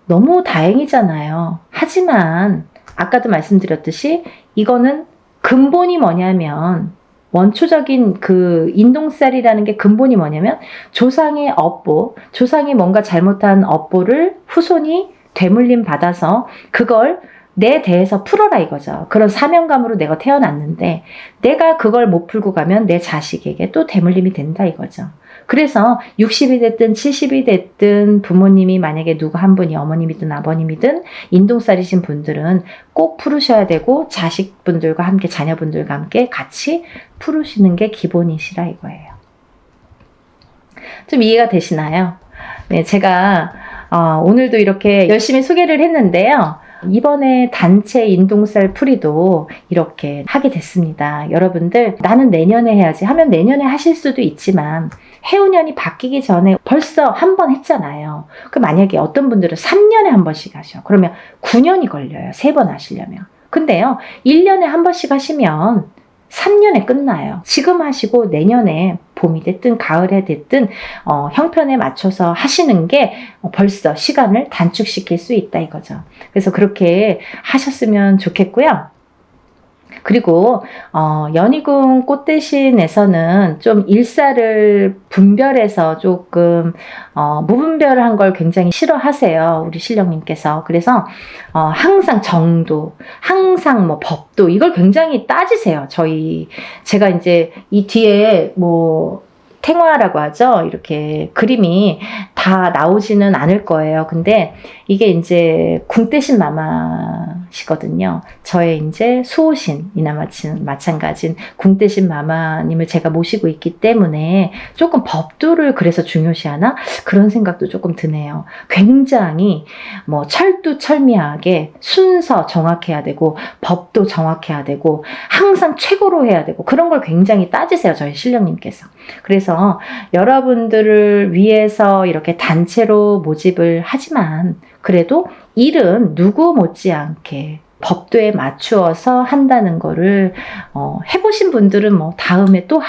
너무 다행이잖아요. 하지만 아까도 말씀드렸듯이 이거는 근본이 뭐냐면, 원초적인 그 인동살이라는 게 근본이 뭐냐면 조상의 업보, 조상이 뭔가 잘못한 업보를 후손이 되물림 받아서 그걸 내 대에서 풀어라 이거죠. 그런 사명감으로 내가 태어났는데 내가 그걸 못 풀고 가면 내 자식에게 또 대물림이 된다 이거죠. 그래서 60이 됐든 70이 됐든 부모님이 만약에 누구 한 분이 어머님이든 아버님이든 인동살이신 분들은 꼭 풀으셔야 되고 자식분들과 함께 자녀분들과 함께 같이 풀으시는 게 기본이시라 이거예요. 좀 이해가 되시나요? 네, 제가 오늘도 이렇게 열심히 소개를 했는데요. 이번에 단체 인동살 풀이도 이렇게 하게 됐습니다. 여러분들 나는 내년에 해야지 하면 내년에 하실 수도 있지만 해운년이 바뀌기 전에 벌써 한 번 했잖아요. 그 만약에 어떤 분들은 3년에 한 번씩 하셔. 그러면 9년이 걸려요. 3번 하시려면. 근데요. 1년에 한 번씩 하시면 3년에 끝나요. 지금 하시고 내년에 봄이 됐든 가을에 됐든 형편에 맞춰서 하시는 게 벌써 시간을 단축시킬 수 있다 이거죠. 그래서 그렇게 하셨으면 좋겠고요. 그리고 연희궁 꽃대신에서는 좀 일사를 분별해서 조금 무분별한 걸 굉장히 싫어하세요. 우리 신령님께서. 그래서 항상 정도, 항상 뭐 법도 이걸 굉장히 따지세요. 제가 이제 이 뒤에 뭐 탱화라고 하죠. 이렇게 그림이 다 나오지는 않을 거예요. 근데 이게 이제 궁대신 마마시거든요. 저의 이제 수호신이나 마찬가지인 궁대신 마마님을 제가 모시고 있기 때문에 조금 법도를 그래서 중요시하나? 그런 생각도 조금 드네요. 굉장히 뭐 철두철미하게 순서 정확해야 되고 법도 정확해야 되고 항상 최고로 해야 되고 그런 걸 굉장히 따지세요. 저희 신령님께서. 그래서 여러분들을 위해서 이렇게 단체로 모집을 하지만 그래도 일은 누구 못지않게 법도에 맞추어서 한다는 거를 해보신 분들은 뭐 다음에 또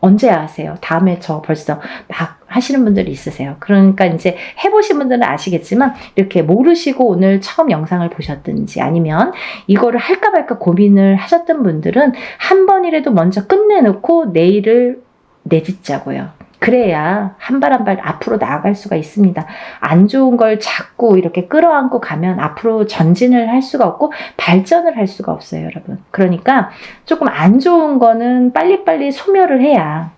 언제 하세요? 다음에 저 벌써 막 하시는 분들이 있으세요. 그러니까 이제 해보신 분들은 아시겠지만 이렇게 모르시고 오늘 처음 영상을 보셨든지 아니면 이거를 할까 말까 고민을 하셨던 분들은 한 번이라도 먼저 끝내놓고 내일을 내딛자고요. 그래야 한 발 한 발 앞으로 나아갈 수가 있습니다. 안 좋은 걸 자꾸 이렇게 끌어안고 가면 앞으로 전진을 할 수가 없고 발전을 할 수가 없어요, 여러분. 그러니까 조금 안 좋은 거는 빨리빨리 소멸을 해야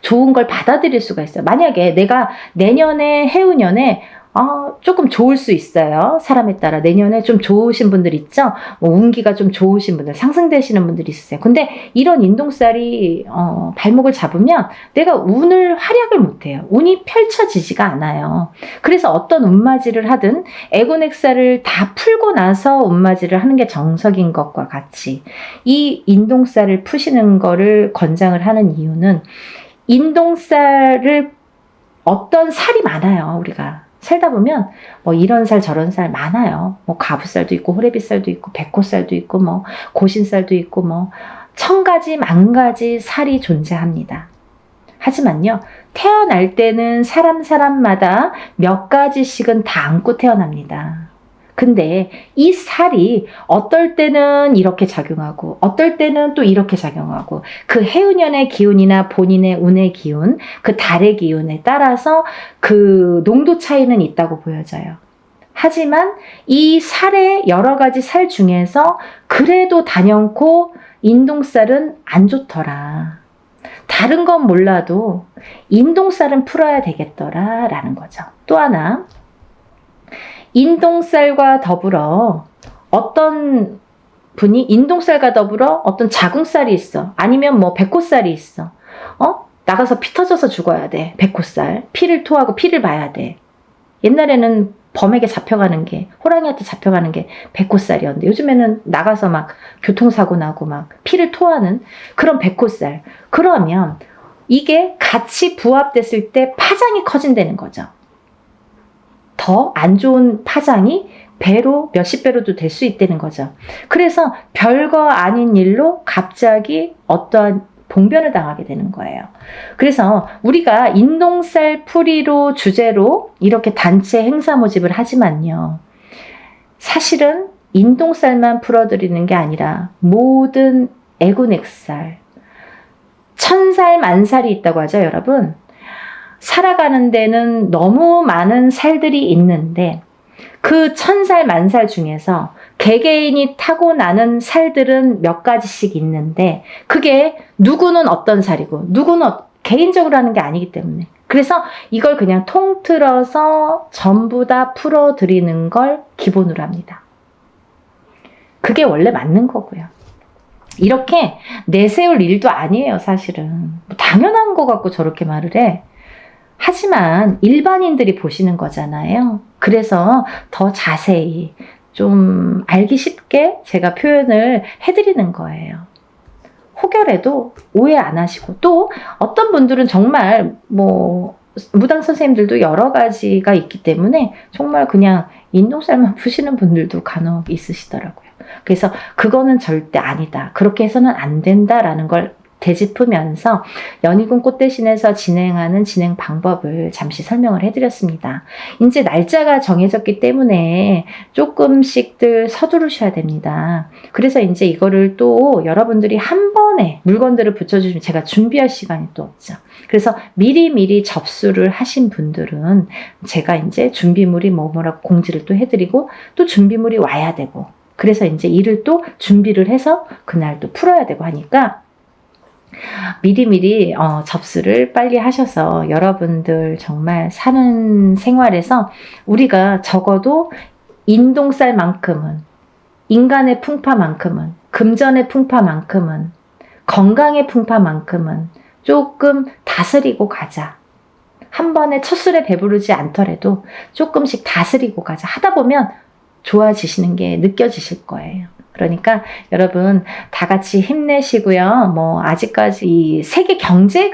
좋은 걸 받아들일 수가 있어요. 만약에 내가 내년에 해운년에 조금 좋을 수 있어요. 사람에 따라. 내년에 좀 좋으신 분들 있죠? 뭐 운기가 좀 좋으신 분들, 상승되시는 분들이 있으세요. 근데 이런 인동살이 발목을 잡으면 내가 운을 활약을 못해요. 운이 펼쳐지지가 않아요. 그래서 어떤 운맞이를 하든 애곤액살을 다 풀고 나서 운맞이를 하는 게 정석인 것과 같이 이 인동살을 푸시는 거를 권장을 하는 이유는 인동살을 어떤 살이 많아요. 우리가 살다 보면 뭐 이런 살 저런 살 많아요. 뭐 가부살도 있고 호래비살도 있고 백호살도 있고 뭐 고신살도 있고 뭐 천가지 만가지 살이 존재합니다. 하지만요. 태어날 때는 사람마다 몇 가지씩은 다 안고 태어납니다. 근데 이 살이 어떨 때는 이렇게 작용하고 어떨 때는 또 이렇게 작용하고 그 해운년의 기운이나 본인의 운의 기운, 그 달의 기운에 따라서 그 농도 차이는 있다고 보여져요. 하지만 이 살의 여러 가지 살 중에서 그래도 단연코 인동살은 안 좋더라. 다른 건 몰라도 인동살은 풀어야 되겠더라 라는 거죠. 또 하나 인동살과 더불어 어떤 분이 인동살과 더불어 어떤 자궁살이 있어. 아니면 뭐 백호살이 있어. 나가서 피 터져서 죽어야 돼. 백호살. 피를 토하고 피를 봐야 돼. 옛날에는 범에게 잡혀가는 게, 호랑이한테 잡혀가는 게 백호살이었는데 요즘에는 나가서 막 교통사고 나고 막 피를 토하는 그런 백호살. 그러면 이게 같이 부합됐을 때 파장이 커진다는 거죠. 더 안 좋은 파장이 배로 몇십 배로도 될 수 있다는 거죠. 그래서 별거 아닌 일로 갑자기 어떠한 봉변을 당하게 되는 거예요. 그래서 우리가 인동살 풀이로 주제로 이렇게 단체 행사 모집을 하지만요. 사실은 인동살만 풀어드리는 게 아니라 모든 애군액살, 천살 만살이 있다고 하죠, 여러분. 살아가는 데는 너무 많은 살들이 있는데 그 천살 만살 중에서 개개인이 타고나는 살들은 몇 가지씩 있는데 그게 누구는 어떤 살이고 누구는 개인적으로 하는 게 아니기 때문에, 그래서 이걸 그냥 통틀어서 전부 다 풀어드리는 걸 기본으로 합니다. 그게 원래 맞는 거고요. 이렇게 내세울 일도 아니에요, 사실은. 당연한 거 갖고 저렇게 말을 해. 하지만 일반인들이 보시는 거잖아요. 그래서 더 자세히 좀 알기 쉽게 제가 표현을 해드리는 거예요. 혹여라도 오해 안 하시고, 또 어떤 분들은 정말 무당 선생님들도 여러 가지가 있기 때문에 정말 그냥 인동살만 푸시는 분들도 간혹 있으시더라고요. 그래서 그거는 절대 아니다, 그렇게 해서는 안 된다라는 걸 되짚으면서 연희군 꽃대신에서 진행하는 진행 방법을 잠시 설명을 해드렸습니다. 이제 날짜가 정해졌기 때문에 조금씩들 서두르셔야 됩니다. 그래서 이제 이거를 또 여러분들이 한 번에 물건들을 붙여주시면 제가 준비할 시간이 또 없죠. 그래서 미리미리 접수를 하신 분들은 제가 이제 준비물이 뭐라고 공지를 또 해드리고, 또 준비물이 와야 되고, 그래서 이제 일을 또 준비를 해서 그날 또 풀어야 되고 하니까 미리미리 접수를 빨리 하셔서 여러분들 정말 사는 생활에서 우리가 적어도 인동살만큼은, 인간의 풍파만큼은, 금전의 풍파만큼은, 건강의 풍파만큼은 조금 다스리고 가자. 한 번에 첫 술에 배부르지 않더라도 조금씩 다스리고 가자. 하다 보면 좋아지시는 게 느껴지실 거예요. 그러니까 여러분 다 같이 힘내시고요. 아직까지 이 세계 경제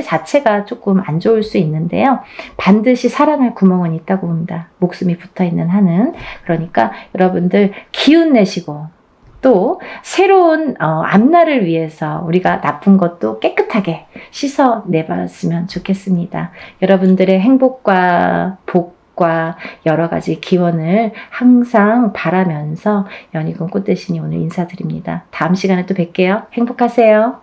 자체가 조금 안 좋을 수 있는데요. 반드시 살아날 구멍은 있다고 봅니다. 목숨이 붙어있는 한은. 그러니까 여러분들 기운 내시고, 또 새로운 앞날을 위해서 우리가 나쁜 것도 깨끗하게 씻어내봤으면 좋겠습니다. 여러분들의 행복과 복과 여러 가지 기원을 항상 바라면서 연희군 꽃대신이 오늘 인사드립니다. 다음 시간에 또 뵐게요. 행복하세요.